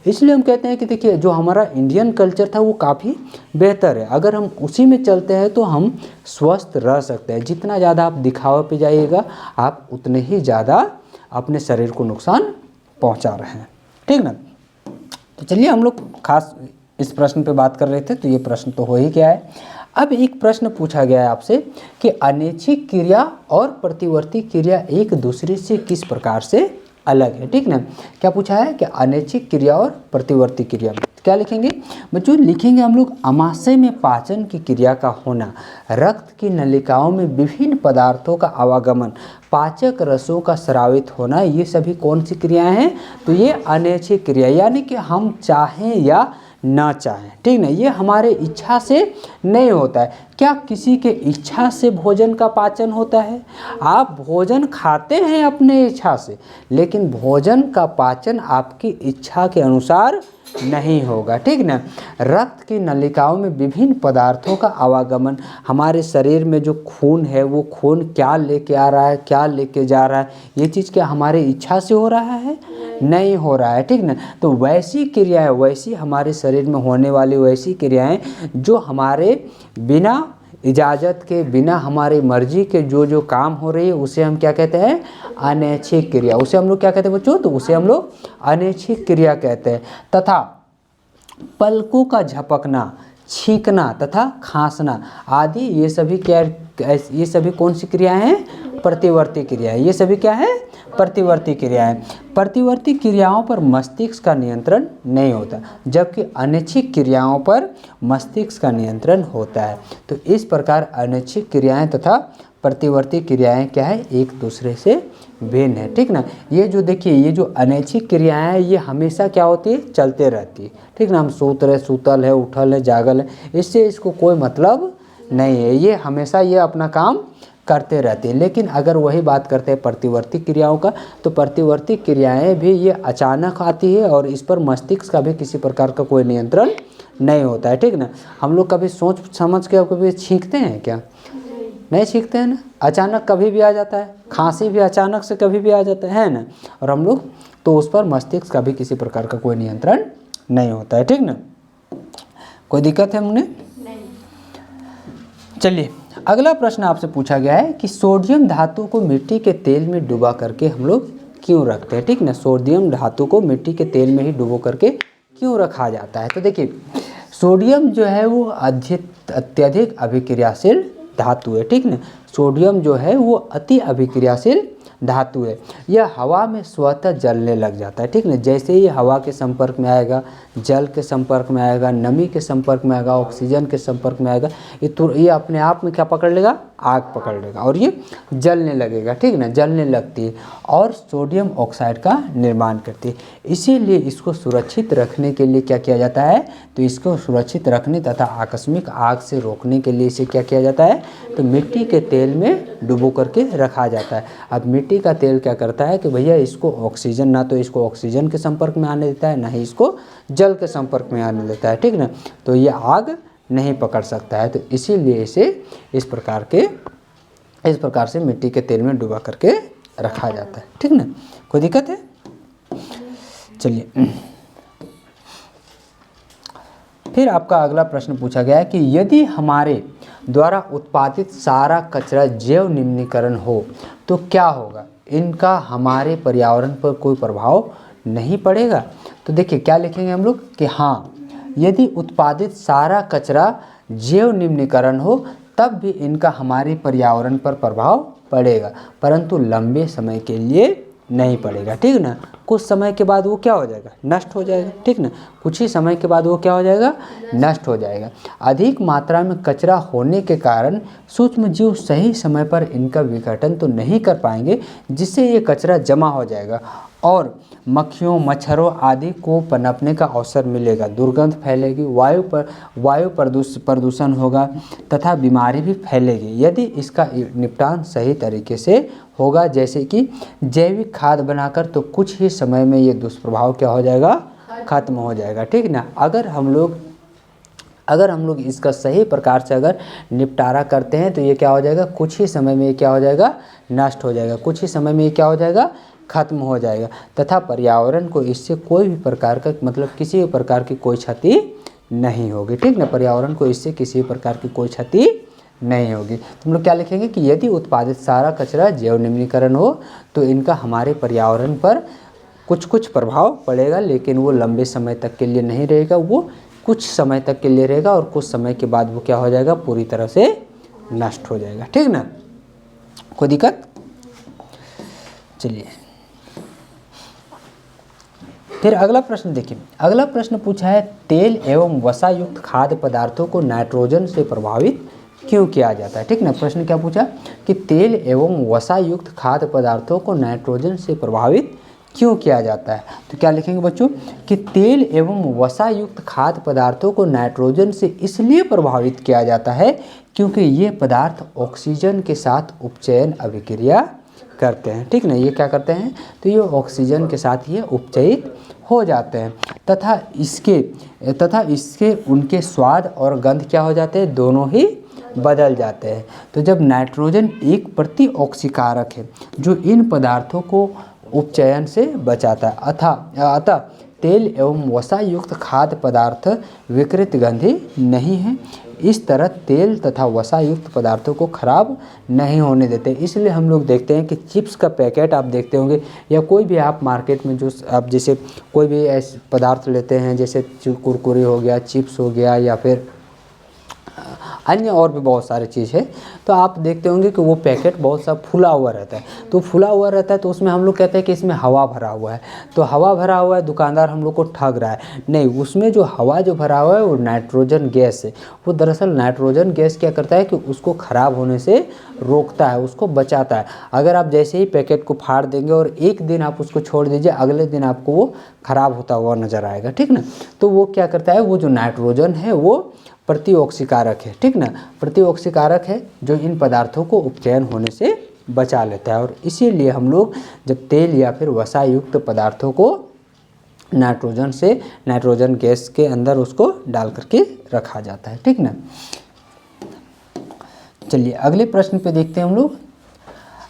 इसलिए हम कहते हैं कि देखिए, जो हमारा इंडियन कल्चर था वो काफ़ी बेहतर है। अगर हम उसी में चलते हैं तो हम स्वस्थ रह सकते हैं। जितना ज़्यादा आप दिखावे पे जाइएगा, आप उतने ही ज़्यादा अपने शरीर को नुकसान पहुँचा रहे हैं, ठीक ना। तो चलिए, हम लोग खास इस प्रश्न पे बात कर रहे थे, तो ये प्रश्न तो हो ही गया है। अब एक प्रश्न पूछा गया है आपसे कि अनैच्छिक क्रिया और प्रतिवर्ती क्रिया एक दूसरे से किस प्रकार से अलग है, ठीक ना। क्या पूछा है कि अनैच्छिक क्रिया और प्रतिवर्ती क्रिया। क्या लिखेंगे बच्चों, लिखेंगे हम लोग आमाशय में पाचन की क्रिया का होना, रक्त की नलिकाओं में विभिन्न पदार्थों का आवागमन, पाचक रसों का स्रावित होना, ये सभी कौन सी क्रियाएं हैं, तो ये अनैच्छिक क्रिया, यानी कि हम चाहें या ना चाहें, ठीक ना, ये हमारे इच्छा से नहीं होता है। क्या किसी के इच्छा से भोजन का पाचन होता है? आप भोजन खाते हैं अपने इच्छा से, लेकिन भोजन का पाचन आपकी इच्छा के अनुसार नहीं होगा, ठीक ना। रक्त की नलिकाओं में विभिन्न पदार्थों का आवागमन, हमारे शरीर में जो खून है वो खून क्या लेके आ रहा है, क्या लेके जा रहा है, ये चीज़ क्या हमारे इच्छा से हो रहा है? नहीं हो रहा है, ठीक ना। तो वैसी क्रियाएं, वैसी हमारे शरीर में होने वाली वैसी क्रियाएं जो हमारे बिना इजाज़त के, बिना हमारी मर्जी के जो काम हो रही है, उसे हम क्या कहते हैं? अनैच्छिक क्रिया। उसे हम लोग क्या कहते हैं बच्चों? तो उसे हम लोग अनैच्छिक क्रिया कहते हैं। तथा पलकों का झपकना, छींकना तथा खांसना आदि, ये सभी क्या, ये सभी कौन सी क्रियाएं हैं? प्रतिवर्ती क्रियाएं। ये सभी क्या है? प्रतिवर्ती क्रियाएं। प्रतिवर्ती क्रियाओं पर मस्तिष्क का नियंत्रण नहीं होता, जबकि अनैच्छिक क्रियाओं पर मस्तिष्क का नियंत्रण होता है। तो इस प्रकार अनैच्छिक क्रियाएं तथा प्रतिवर्ती क्रियाएं क्या है? एक दूसरे से भिन्न है, ठीक ना। ये जो देखिए, ये जो अनैच्छिक क्रियाएं हैं, ये हमेशा क्या होती है? चलते रहती है, ठीक ना। हम सूत रहे, सूतल है, उठल है, जागल है, इससे इसको कोई मतलब नहीं है, ये हमेशा ये अपना काम करते रहते हैं। लेकिन अगर वही बात करते हैं प्रतिवर्ती क्रियाओं का, तो प्रतिवर्ती क्रियाएं भी ये अचानक आती है और इस पर मस्तिष्क का भी किसी प्रकार का कोई नियंत्रण नहीं होता है, ठीक ना। हम लोग कभी सोच समझ के कभी छींकते हैं क्या? नहीं छींकते हैं ना, अचानक कभी भी आ जाता है। खांसी भी अचानक से कभी भी आ जाता है ना, और हम लोग तो उस पर मस्तिष्क का भी किसी प्रकार का कोई नियंत्रण नहीं होता है, ठीक ना। कोई दिक्कत है हमने? चलिए, अगला प्रश्न आपसे पूछा गया है कि सोडियम धातु को मिट्टी के तेल में डुबा करके हम लोग क्यों रखते हैं, ठीक ना। सोडियम धातु को मिट्टी के तेल में ही डुबो करके क्यों रखा जाता है? तो देखिए, सोडियम जो है वो अत्यधिक अभिक्रियाशील धातु है, ठीक ना। सोडियम जो है वो अति अभिक्रियाशील धातु है। यह हवा में स्वतः जलने लग जाता है, ठीक ना। जैसे ही हवा के संपर्क में आएगा, जल के संपर्क में आएगा, नमी के संपर्क में आएगा, ऑक्सीजन के संपर्क में आएगा, ये अपने आप में क्या पकड़ लेगा? आग पकड़ लेगा और ये जलने लगेगा, ठीक ना। जलने लगती है और सोडियम ऑक्साइड का निर्माण करती है। इसीलिए इसको सुरक्षित रखने के लिए क्या किया जाता है? तो इसको सुरक्षित रखने तथा आकस्मिक आग से रोकने के लिए इसे क्या किया जाता है? तो मिट्टी के तेल में डुबो करके रखा जाता है। अब मिट्टी का तेल क्या करता है कि भैया इसको ऑक्सीजन, ना तो इसको ऑक्सीजन के संपर्क में आने देता है, ना ही इसको जल के संपर्क में आने देता है, ठीक ना। तो ये आग नहीं पकड़ सकता है। तो इसीलिए इसे इस प्रकार से मिट्टी के तेल में डुबा करके रखा जाता है, ठीक ना। कोई दिक्कत है? चलिए, फिर आपका अगला प्रश्न पूछा गया है कि यदि हमारे द्वारा उत्पादित सारा कचरा जैव निम्नीकरण हो तो क्या होगा? इनका हमारे पर्यावरण पर कोई प्रभाव नहीं पड़ेगा? तो देखिए, क्या लिखेंगे हम लोग कि हाँ, यदि उत्पादित सारा कचरा जैव निम्नीकरण हो तब भी इनका हमारे पर्यावरण पर प्रभाव पड़ेगा, परंतु लंबे समय के लिए नहीं पड़ेगा, ठीक ना। कुछ समय के बाद वो क्या हो जाएगा? नष्ट हो जाएगा, ठीक ना। कुछ ही समय के बाद वो क्या हो जाएगा? नष्ट हो जाएगा। अधिक मात्रा में कचरा होने के कारण सूक्ष्म जीव सही समय पर इनका विघटन तो नहीं कर पाएंगे, जिससे ये कचरा जमा हो जाएगा और मक्खियों, मच्छरों आदि को पनपने का अवसर मिलेगा, दुर्गंध फैलेगी, वायु प्रदूषण होगा तथा बीमारी भी फैलेगी। यदि इसका निपटान सही तरीके से होगा, जैसे कि जैविक खाद बनाकर, तो कुछ ही समय में ये दुष्प्रभाव क्या हो जाएगा? खत्म हो जाएगा, ठीक ना। अगर हम लोग इसका सही प्रकार से अगर निपटारा करते हैं तो ये क्या हो जाएगा? कुछ ही समय में ये क्या हो जाएगा? नष्ट हो जाएगा। कुछ ही समय में ये क्या हो जाएगा? खत्म हो जाएगा तथा पर्यावरण को इससे कोई भी प्रकार का, मतलब किसी भी प्रकार की कोई क्षति नहीं होगी, ठीक ना। पर्यावरण को इससे किसी भी प्रकार की कोई क्षति नहीं होगी। तो हम लोग क्या लिखेंगे कि यदि उत्पादित सारा कचरा जैव निम्नीकरण हो तो इनका हमारे पर्यावरण पर कुछ प्रभाव पड़ेगा, लेकिन वो लंबे समय तक के लिए नहीं रहेगा, वो कुछ समय तक के लिए रहेगा और कुछ समय के बाद वो क्या हो जाएगा? पूरी तरह से नष्ट हो जाएगा, ठीक ना। कोई दिक्कत? चलिए, फिर अगला प्रश्न देखिए, अगला प्रश्न पूछा है तेल एवं वसा युक्त खाद्य पदार्थों को नाइट्रोजन से प्रभावित क्यों किया जाता है। ठीक ना, प्रश्न क्या पूछा कि तेल एवं वसा युक्त खाद्य पदार्थों को नाइट्रोजन से प्रभावित क्यों किया जाता है। तो क्या लिखेंगे बच्चों कि तेल एवं वसा युक्त खाद्य पदार्थों को नाइट्रोजन से इसलिए प्रभावित किया जाता है क्योंकि ये पदार्थ ऑक्सीजन के साथ उपचयन अभिक्रिया करते हैं। ठीक ना, ये क्या करते हैं, तो ये ऑक्सीजन के साथ ये उपचयित हो जाते हैं तथा इसके उनके स्वाद और गंध क्या हो जाते हैं, दोनों ही बदल जाते हैं। तो जब नाइट्रोजन एक प्रतिऑक्सीकारक है जो इन पदार्थों को उपचयन से बचाता है, अतः तेल एवं वसा युक्त खाद्य पदार्थ विकृत गंधी नहीं है। इस तरह तेल तथा वसा युक्त पदार्थों को खराब नहीं होने देते। इसलिए हम लोग देखते हैं कि चिप्स का पैकेट आप देखते होंगे या कोई भी आप मार्केट में जो आप जैसे कोई भी ऐसे पदार्थ लेते हैं जैसे कुरकुरे हो गया, चिप्स हो गया या फिर अन्य और भी बहुत सारी चीज़ है, तो आप देखते होंगे कि वो पैकेट बहुत सा फुला हुआ रहता है। तो फुला हुआ रहता है तो उसमें हम लोग कहते हैं कि इसमें हवा भरा हुआ है, तो हवा भरा हुआ है, दुकानदार हम लोग को ठग रहा है। नहीं, उसमें जो हवा जो भरा हुआ है वो नाइट्रोजन गैस है। वो दरअसल नाइट्रोजन गैस क्या करता है कि उसको ख़राब होने से रोकता है, उसको बचाता है। अगर आप जैसे ही पैकेट को फाड़ देंगे और एक दिन आप उसको छोड़ दीजिए, अगले दिन आपको वो ख़राब होता हुआ नज़र आएगा। ठीक ना, तो वो क्या करता है, वो जो नाइट्रोजन है वो प्रतिऑक्सीकारक है। ठीक ना, प्रतिऑक्सीकारक है जो इन पदार्थों को उपचयन होने से बचा लेता है और इसीलिए हम लोग जब तेल या फिर वसा युक्त पदार्थों को नाइट्रोजन गैस के अंदर उसको डाल करके रखा जाता है। ठीक ना, चलिए अगले प्रश्न पे देखते हैं हम लोग।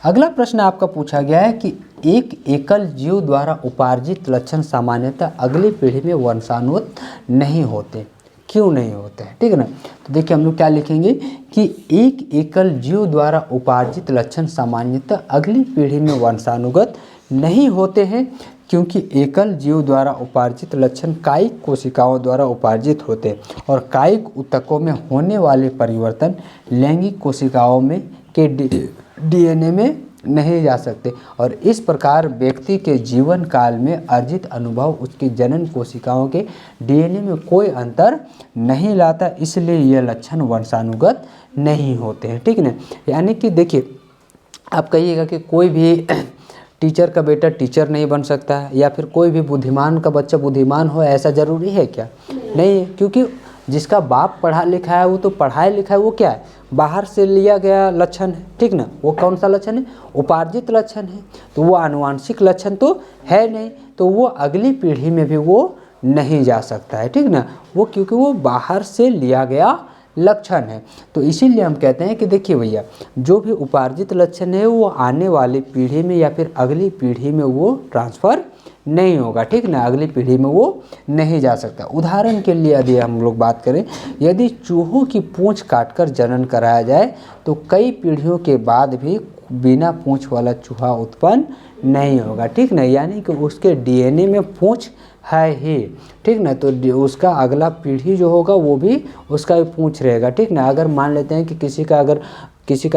अगला प्रश्न आपका पूछा गया है कि एक एकल जीव द्वारा उपार्जित लक्षण सामान्यतः अगली पीढ़ी में वंशानुगत नहीं होते, क्यों नहीं होते हैं। ठीक है ना, तो देखिए हम लोग क्या लिखेंगे कि एक एकल जीव द्वारा उपार्जित लक्षण सामान्यतः अगली पीढ़ी में वंशानुगत नहीं होते हैं क्योंकि एकल जीव द्वारा उपार्जित लक्षण कायिक कोशिकाओं द्वारा उपार्जित होते हैं और कायिक ऊतकों में होने वाले परिवर्तन लैंगिक कोशिकाओं में के डीएनए में नहीं जा सकते और इस प्रकार व्यक्ति के जीवन काल में अर्जित अनुभव उसकी जनन कोशिकाओं के डीएनए में कोई अंतर नहीं लाता, इसलिए यह लक्षण वंशानुगत नहीं होते हैं। ठीक है ना, यानी कि देखिए आप कहिएगा कि कोई भी टीचर का बेटा टीचर नहीं बन सकता है या फिर कोई भी बुद्धिमान का बच्चा बुद्धिमान हो, ऐसा ज़रूरी है क्या? नहीं है, क्योंकि जिसका बाप पढ़ा लिखा है वो तो पढ़ाया लिखा है, वो क्या है, बाहर से लिया गया लक्षण है। ठीक ना, वो कौन सा लक्षण है, उपार्जित लक्षण है, तो वो आनुवांशिक लक्षण तो है नहीं, तो वो अगली पीढ़ी में भी वो नहीं जा सकता है। ठीक ना, वो क्योंकि वो बाहर से लिया गया लक्षण है। तो इसीलिए हम कहते हैं कि देखिए भैया जो भी उपार्जित लक्षण है वो आने वाली पीढ़ी में या फिर अगली पीढ़ी में वो ट्रांसफ़र नहीं होगा। ठीक ना, अगली पीढ़ी में वो नहीं जा सकता। उदाहरण के लिए यदि हम लोग बात करें, यदि चूहों की पूंछ काटकर जनन कराया जाए तो कई पीढ़ियों के बाद भी बिना पूंछ वाला चूहा उत्पन्न नहीं होगा। ठीक ना, यानी कि उसके डीएनए में पूंछ है ही। ठीक ना, तो उसका अगला पीढ़ी जो होगा वो भी उसका भी पूंछ रहेगा। ठीक ना, अगर मान लेते हैं कि किसी का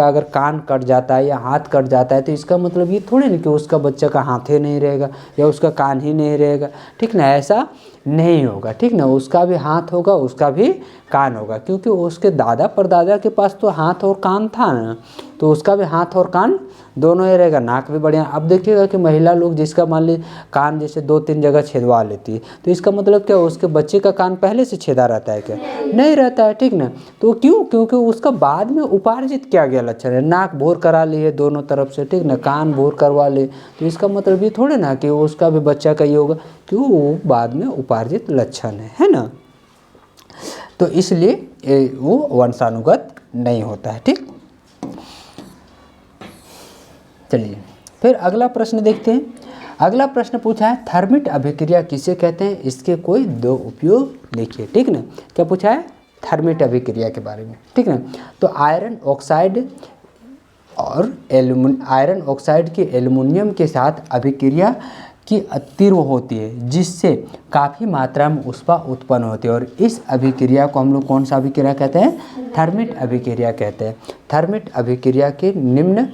अगर कान कट जाता है या हाथ कट जाता है तो इसका मतलब ये थोड़ी नहीं कि उसका बच्चा का हाथ ही नहीं रहेगा या उसका कान ही नहीं रहेगा। ठीक ना, ऐसा नहीं होगा। ठीक ना, उसका भी हाथ होगा, उसका भी कान होगा, क्योंकि उसके दादा परदादा के पास तो हाथ और कान था ना, तो उसका भी हाथ और कान दोनों ही रहेगा, नाक भी बढ़िया। अब देखिएगा कि महिला लोग जिसका मान ली कान जैसे 2-3 जगह छेदवा लेती है, तो इसका मतलब क्या, उसके बच्चे का कान पहले से छेदा रहता है क्या? नहीं रहता है। ठीक ना, तो क्यों, क्योंकि उसका बाद में उपार्जित किया गया लक्षण है। नाक भोर करा ली है दोनों तरफ से, ठीक ना, कान भोर करवा ले, तो इसका मतलब ये थोड़े ना कि उसका भी बच्चा का ये होगा, क्यों, वो बाद में उपार्जित लक्षण है ना। तो इसलिए वो वंशानुगत नहीं होता है। ठीक, चलिए फिर अगला प्रश्न देखते हैं। अगला प्रश्न पूछा है थर्मिट अभिक्रिया किसे कहते हैं, इसके कोई 2 उपयोग लिखिए। ठीक ना, क्या पूछा है, थर्मिट अभिक्रिया के बारे में। ठीक ना, तो आयरन ऑक्साइड की एल्युमिनियम के साथ अभिक्रिया की तीव्र होती है जिससे काफ़ी मात्रा में ऊष्मा उत्पन्न होती है और इस अभिक्रिया को हम लोग कौन सा अभिक्रिया कहते हैं, थर्मिट अभिक्रिया कहते हैं। थर्मिट अभिक्रिया के निम्न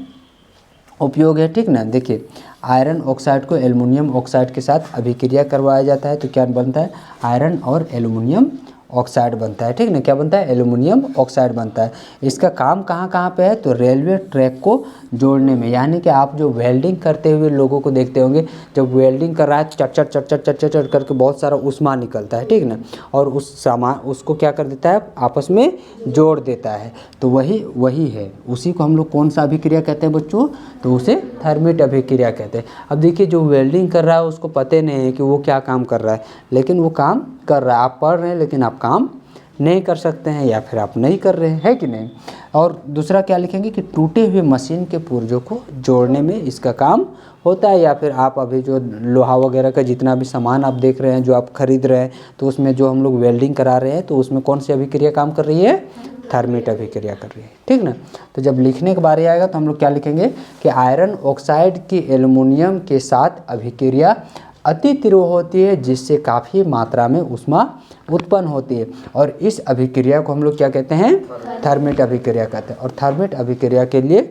उपयोग है, ठीक ना। देखिए आयरन ऑक्साइड को एल्युमिनियम ऑक्साइड के साथ अभिक्रिया करवाया जाता है तो क्या बनता है, आयरन और एल्युमिनियम ऑक्साइड बनता है, ठीक ना। क्या बनता है, एल्युमिनियम ऑक्साइड बनता है। इसका काम कहाँ कहाँ पे है, तो रेलवे ट्रैक को जोड़ने में, यानी कि आप जो वेल्डिंग करते हुए लोगों को देखते होंगे, जब वेल्डिंग कर रहा है चट चट चट चट चट चट चट करके बहुत सारा उष्मा निकलता है, ठीक ना, और उस सामान उसको क्या कर देता है, आपस में जोड़ देता है। तो वही है, उसी को हम लोग कौन सा अभिक्रिया कहते हैं बच्चों, तो उसे थर्मिट अभिक्रिया कहते हैं। अब देखिए जो वेल्डिंग कर रहा है उसको पता नहीं है कि वो क्या काम कर रहा है, लेकिन वो काम कर रहा है। आप पढ़ रहे हैं लेकिन आप काम नहीं कर सकते हैं, या फिर आप नहीं कर रहे हैं, है कि नहीं। और दूसरा क्या लिखेंगे कि टूटे हुए मशीन के पुर्जों को जोड़ने में इसका काम होता है। या फिर आप अभी जो लोहा वगैरह का जितना भी सामान आप देख रहे हैं, जो आप खरीद रहे हैं, तो उसमें जो हम लोग वेल्डिंग करा रहे हैं तो उसमें कौन सी अभिक्रिया काम कर रही है, थर्मिट अभिक्रिया कर रही है, ठीक ना। तो जब लिखने के बारे आएगा तो हम लोग क्या लिखेंगे कि आयरन ऑक्साइड की एल्युमिनियम के साथ अभिक्रिया अति तीव्र होती है, जिससे काफ़ी मात्रा में ऊष्मा उत्पन्न होती है, और इस अभिक्रिया को हम लोग क्या कहते हैं, थर्मिट अभिक्रिया कहते हैं। और थर्मिट अभिक्रिया के लिए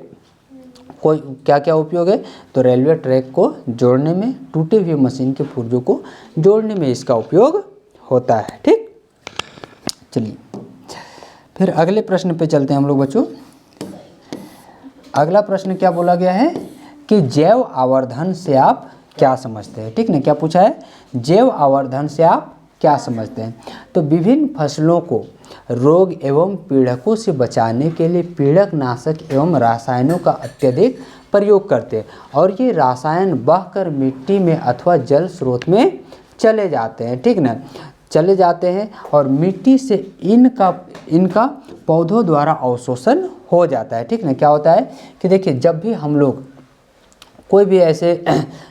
कोई क्या क्या उपयोग है, तो रेलवे ट्रैक को जोड़ने में, टूटे हुए मशीन के पुर्जों को जोड़ने में इसका उपयोग होता है, ठीक। चलिए फिर अगले प्रश्न पे चलते हैं हम लोग बच्चों। अगला प्रश्न क्या बोला गया है कि जैव आवर्धन से आप क्या समझते हैं, ठीक ना। क्या पूछा है, जैव आवर्धन से आप क्या समझते हैं। तो विभिन्न फसलों को रोग एवं पीड़कों से बचाने के लिए पीड़क नाशक एवं रसायनों का अत्यधिक प्रयोग करते हैं, और ये रसायन बहकर मिट्टी में अथवा जल स्रोत में चले जाते हैं, ठीक ना, चले जाते हैं, और मिट्टी से इनका पौधों द्वारा अवशोषण हो जाता है, ठीक ना। क्या होता है कि देखिए जब भी हम लोग कोई भी ऐसे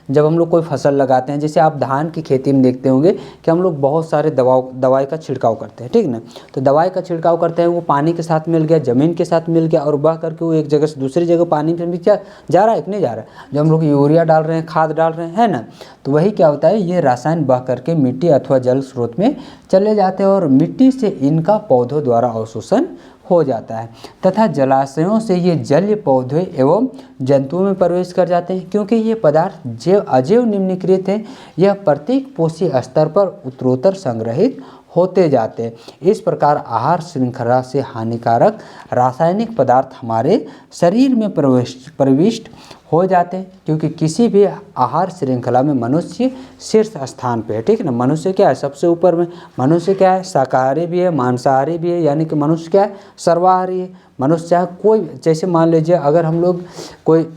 जब हम लोग कोई फसल लगाते हैं, जैसे आप धान की खेती में देखते होंगे कि हम लोग बहुत सारे दवाई का छिड़काव करते हैं, ठीक ना। तो दवाई का छिड़काव करते हैं, वो पानी के साथ मिल गया, ज़मीन के साथ मिल गया, और बह करके वो एक जगह से दूसरी जगह पानी में क्या जा रहा है कि नहीं जा रहा है। जब हम लोग यूरिया डाल रहे हैं, खाद डाल रहे हैं, है ना, तो वही क्या होता है, ये रासायन बह करके मिट्टी अथवा जल स्रोत में चले जाते हैं, और मिट्टी से इनका पौधों द्वारा अवशोषण हो जाता है, तथा जलाशयों से ये जलीय पौधे एवं जंतुओं में प्रवेश कर जाते हैं। क्योंकि ये पदार्थ जैव अजैव निम्नीकृत हैं, यह प्रत्येक पोषी स्तर पर उत्तरोत्तर संग्रहित होते जाते हैं। इस प्रकार आहार श्रृंखला से हानिकारक रासायनिक पदार्थ हमारे शरीर में प्रविष्ट हो जाते हैं, क्योंकि किसी भी आहार श्रृंखला में मनुष्य शीर्ष स्थान पे है, ठीक है ना। मनुष्य क्या है, सबसे ऊपर में। मनुष्य क्या है, शाकाहारी भी है, मांसाहारी भी है, यानी कि मनुष्य क्या है, सर्वाहारी है। मनुष्य चाहे कोई, जैसे मान लीजिए अगर हम लोग कोई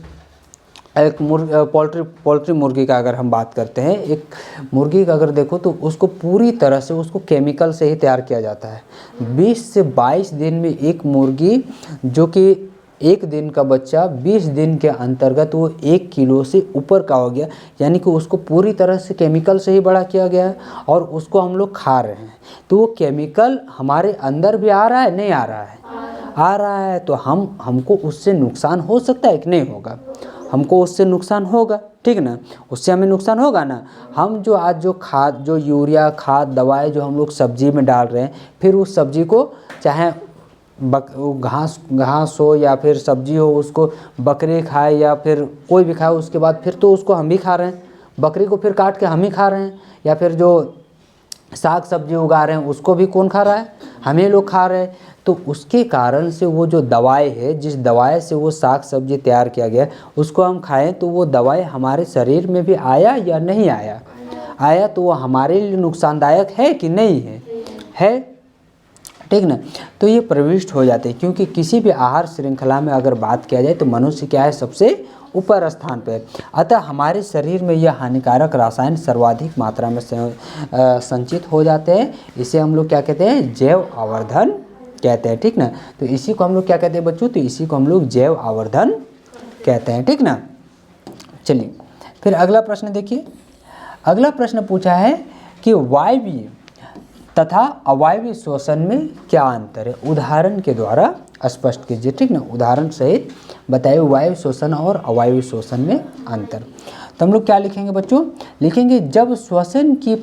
एक पोल्ट्री मुर्गी का अगर हम बात करते हैं, एक मुर्गी का अगर देखो तो उसको पूरी तरह से उसको केमिकल से ही तैयार किया जाता है। 20 से 22 दिन में एक मुर्गी, जो कि एक दिन का बच्चा 20 दिन के अंतर्गत वो 1 किलो से ऊपर का हो गया, यानी कि उसको पूरी तरह से केमिकल से ही बड़ा किया गया है, और उसको हम लोग खा रहे हैं। तो वो केमिकल हमारे अंदर भी आ रहा है, नहीं आ रहा है, आ रहा है। तो हमको उससे नुकसान हो सकता है कि नहीं होगा, हमको उससे नुकसान होगा, ठीक ना, उससे हमें नुकसान होगा ना। हम जो आज जो खाद, जो यूरिया खाद दवाई जो हम लोग सब्जी में डाल रहे हैं, फिर उस सब्जी को चाहे घास हो या फिर सब्जी हो, उसको बकरी खाए या फिर कोई भी खाए, उसके बाद फिर तो उसको हम भी खा रहे हैं, बकरी को फिर काट के हम ही खा रहे हैं। या फिर जो साग सब्जी उगा रहे हैं उसको भी कौन खा रहा है, हम ही लोग खा रहे हैं। तो उसके कारण से वो जो दवाई है, जिस दवाई से वो साग सब्जी तैयार किया गया, उसको हम खाएं तो वो दवाई हमारे शरीर में भी आया या नहीं आया, आया तो वो हमारे लिए नुकसानदायक है कि नहीं है, ठीक ना। तो ये प्रविष्ट हो जाते हैं, क्योंकि किसी भी आहार श्रृंखला में अगर बात किया जाए तो मनुष्य क्या है, सबसे ऊपर स्थान पे। अतः हमारे शरीर में यह हानिकारक रासायन सर्वाधिक मात्रा में संचित हो जाते हैं। इसे हम लोग क्या कहते हैं, जैव आवर्धन कहते हैं, ठीक ना। तो इसी को हम लोग क्या कहते हैं बच्चों, तो इसी को हम लोग जैव आवर्धन कहते हैं, ठीक ना। चलिए फिर अगला प्रश्न देखिए। अगला प्रश्न पूछा है कि वायवीय तथा अवायवीय श्वसन में क्या अंतर है, उदाहरण के द्वारा स्पष्ट कीजिए, ठीक ना। उदाहरण सहित बताइए वायु श्वसन और अवायवीय श्वसन में अंतर। तो हम लोग क्या लिखेंगे बच्चों, लिखेंगे जब श्वसन की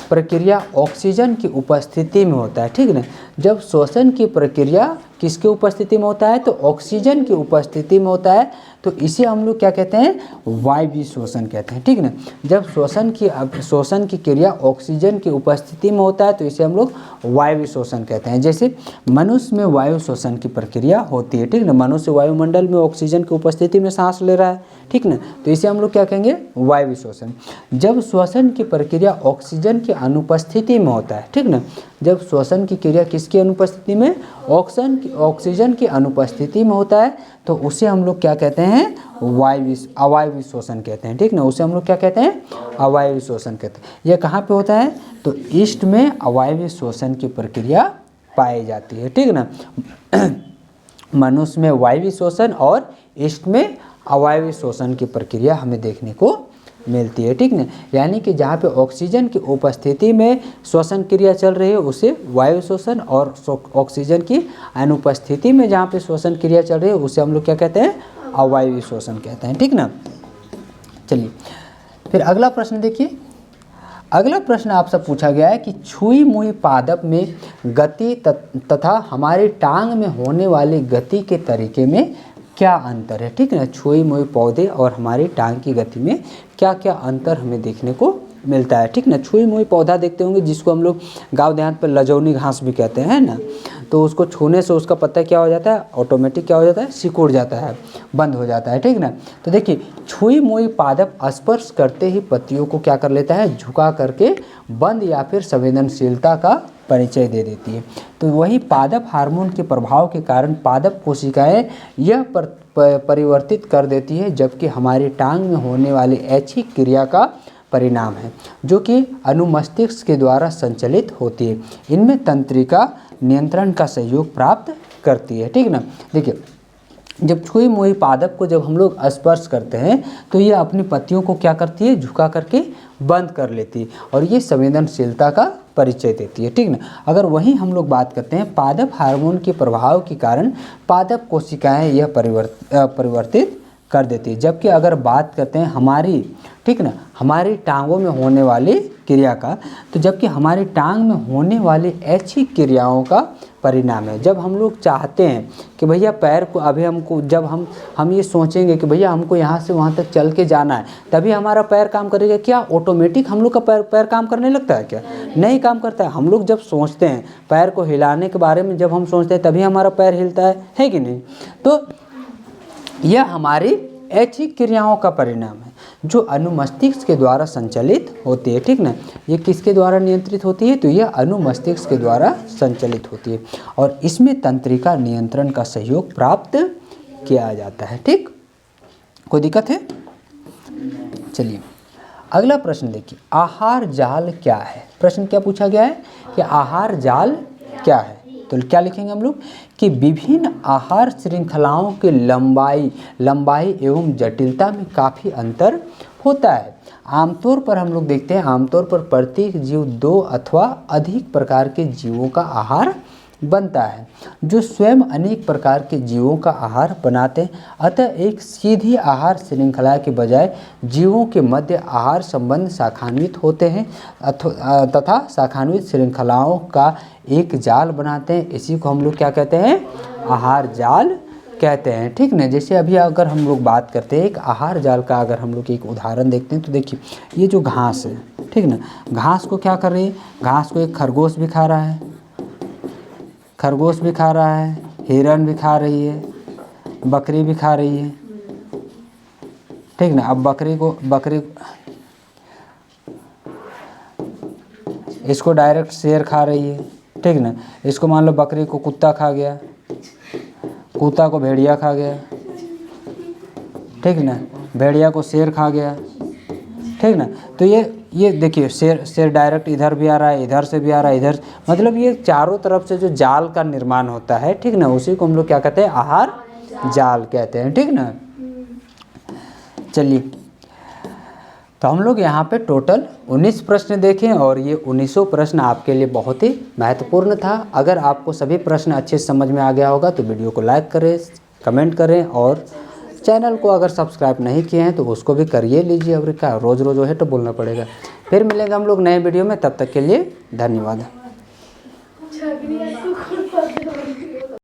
प्रक्रिया ऑक्सीजन की उपस्थिति में होता है, ठीक ना। जब श्वसन की प्रक्रिया किसकी उपस्थिति में होता है, तो ऑक्सीजन की उपस्थिति में होता है, तो इसे हम लोग क्या कहते हैं, वायवीय श्वसन कहते हैं, ठीक ना। जब श्वसन की क्रिया ऑक्सीजन की उपस्थिति में होता है तो इसे हम लोग वायवीय श्वसन कहते हैं। जैसे मनुष्य में वायु श्वसन की प्रक्रिया होती है, ठीक ना। मनुष्य वायुमंडल में ऑक्सीजन की उपस्थिति में सांस ले रहा है, ठीक ना, तो इसे हम लोग क्या कहेंगे, वायवीय श्वसन। जब श्वसन की प्रक्रिया ऑक्सीजन की अनुपस्थिति में होता है, ठीक ना, जब श्वसन की क्रिया किसकी अनुपस्थिति में, ऑक्सीजन की अनुपस्थिति में होता है तो उसे हम लोग क्या कहते हैं, अवायवीय श्वसन कहते हैं, ठीक ना। उसे हम लोग क्या कहते हैं, अवायवीय श्वसन कहते हैं। यह कहाँ पे होता है, तो ईस्ट में अवायवीय श्वसन की प्रक्रिया पाई जाती है, ठीक ना। मनुष्य में वायवीय श्वसन और ईस्ट में अवायवीय श्वसन की प्रक्रिया हमें देखने को मिलती है, ठीक ना। यानी कि जहाँ पे ऑक्सीजन की उपस्थिति में श्वसन क्रिया चल रही है उसे वायु श्वसन, और ऑक्सीजन की अनुपस्थिति में जहाँ पे श्वसन क्रिया चल रही है उसे हम लोग क्या कहते हैं, अवायवीय श्वसन कहते हैं, ठीक ना। चलिए फिर अगला प्रश्न देखिए। अगला प्रश्न आपसे पूछा गया है कि छुई मुई पादप में गति तथा हमारी टांग में होने वाली गति के तरीके में क्या अंतर है, ठीक है। छुई मुई पौधे और हमारी टांग की गति में क्या क्या अंतर हमें देखने को मिलता है, ठीक ना। छुई मुई पौधा देखते होंगे जिसको हम लोग गांव देहात पर लजौनी घास भी कहते हैं ना, तो उसको छूने से उसका पत्ता क्या हो जाता है, ऑटोमेटिक क्या हो जाता है, सिकुड़ जाता है, बंद हो जाता है, ठीक ना। तो देखिए छुई मुई पादप स्पर्श करते ही पत्तियों को क्या कर लेता है, झुका करके बंद या फिर संवेदनशीलता का परिचय दे देती है। तो वही पादप हार्मोन के प्रभाव के कारण पादप कोशिकाएं यह परिवर्तित कर देती है, जबकि हमारी टांग में होने वाली ऐच्छिक क्रिया का परिणाम है जो कि अनुमस्तिष्क के द्वारा संचालित होती है। इनमें तंत्रिका नियंत्रण का सहयोग प्राप्त करती है, ठीक ना। देखिए जब छुई मुई पादप को जब हम लोग स्पर्श करते हैं तो ये अपनी पत्तियों को क्या करती है, झुका करके बंद कर लेती है और ये संवेदनशीलता का परिचय देती है, ठीक ना। अगर वहीं हम लोग बात करते हैं पादप हार्मोन के प्रभाव के कारण पादप कोशिकाएं यह परिवर्तित कर देती है, जबकि अगर बात करते हैं हमारी, ठीक ना, हमारी टांगों में होने वाली क्रिया का, तो जबकि हमारी टांग में होने वाली ऐच्छिक क्रियाओं का परिणाम है। जब हम लोग चाहते हैं कि भैया पैर को अभी हमको, जब हम ये सोचेंगे कि भैया हमको यहाँ से वहाँ तक चल के जाना है, तभी हमारा पैर काम करेगा क्या, ऑटोमेटिक हम लोग का पैर काम करने लगता है क्या, नहीं काम करता है। हम लोग जब सोचते हैं पैर को हिलाने के बारे में, जब हम सोचते हैं तभी हमारा पैर हिलता है कि नहीं। तो यह हमारी ऐच्छिक क्रियाओं का परिणाम है जो अनुमस्तिष्क के द्वारा संचालित होती है, ठीक ना। ये किसके द्वारा नियंत्रित होती है, तो यह अनुमस्तिष्क के द्वारा संचालित होती है और इसमें तंत्रिका नियंत्रण का सहयोग प्राप्त किया जाता है, ठीक। कोई दिक्कत है? चलिए अगला प्रश्न देखिए, आहार जाल क्या है। प्रश्न क्या पूछा गया है कि आहार जाल क्या है, तो क्या लिखेंगे हम लोग कि विभिन्न आहार श्रृंखलाओं की लंबाई एवं जटिलता में काफ़ी अंतर होता है। आमतौर पर हम लोग देखते हैं, आमतौर पर प्रत्येक जीव 2 अथवा अधिक प्रकार के जीवों का आहार बनता है जो स्वयं अनेक प्रकार के जीवों का आहार बनाते हैं। अतः एक सीधी आहार श्रृंखला के बजाय जीवों के मध्य आहार संबंध शाखान्वित होते हैं तथा शाखान्वित श्रृंखलाओं का एक जाल बनाते हैं। इसी को हम लोग क्या कहते हैं, आहार जाल कहते हैं, ठीक ना। जैसे अभी अगर हम लोग बात करते हैं एक आहार जाल का, अगर हम लोग एक उदाहरण देखते हैं तो देखिए ये जो घास है, ठीक ना, घास को क्या कर रही है, घास को एक खरगोश भी खा रहा है, खरगोश भी खा रहा है, हिरन भी खा रही है, बकरी भी खा रही है, ठीक ना। अब बकरी इसको डायरेक्ट शेर खा रही है, ठीक ना। इसको मान लो बकरी को कुत्ता खा गया, कुत्ता को भेड़िया खा गया, ठीक ना, भेड़िया को शेर खा गया, ठीक ना। तो ये देखिए शेर डायरेक्ट इधर भी आ रहा है, इधर से भी आ रहा है, इधर, मतलब ये चारों तरफ से जो जाल का निर्माण होता है, ठीक ना, उसी को हम लोग क्या कहते हैं, आहार जाल कहते हैं, ठीक ना। चलिए तो हम लोग यहाँ पे टोटल 19 प्रश्न देखें और ये 19 प्रश्न आपके लिए बहुत ही महत्वपूर्ण था। अगर आपको सभी प्रश्न अच्छे से समझ में आ गया होगा तो वीडियो को लाइक करें, कमेंट करें और चैनल को अगर सब्सक्राइब नहीं किए हैं तो उसको भी करिए लीजिए। और क्या रोज़ जो है तो बोलना पड़ेगा। फिर मिलेगा हम लोग नए वीडियो में, तब तक के लिए धन्यवाद।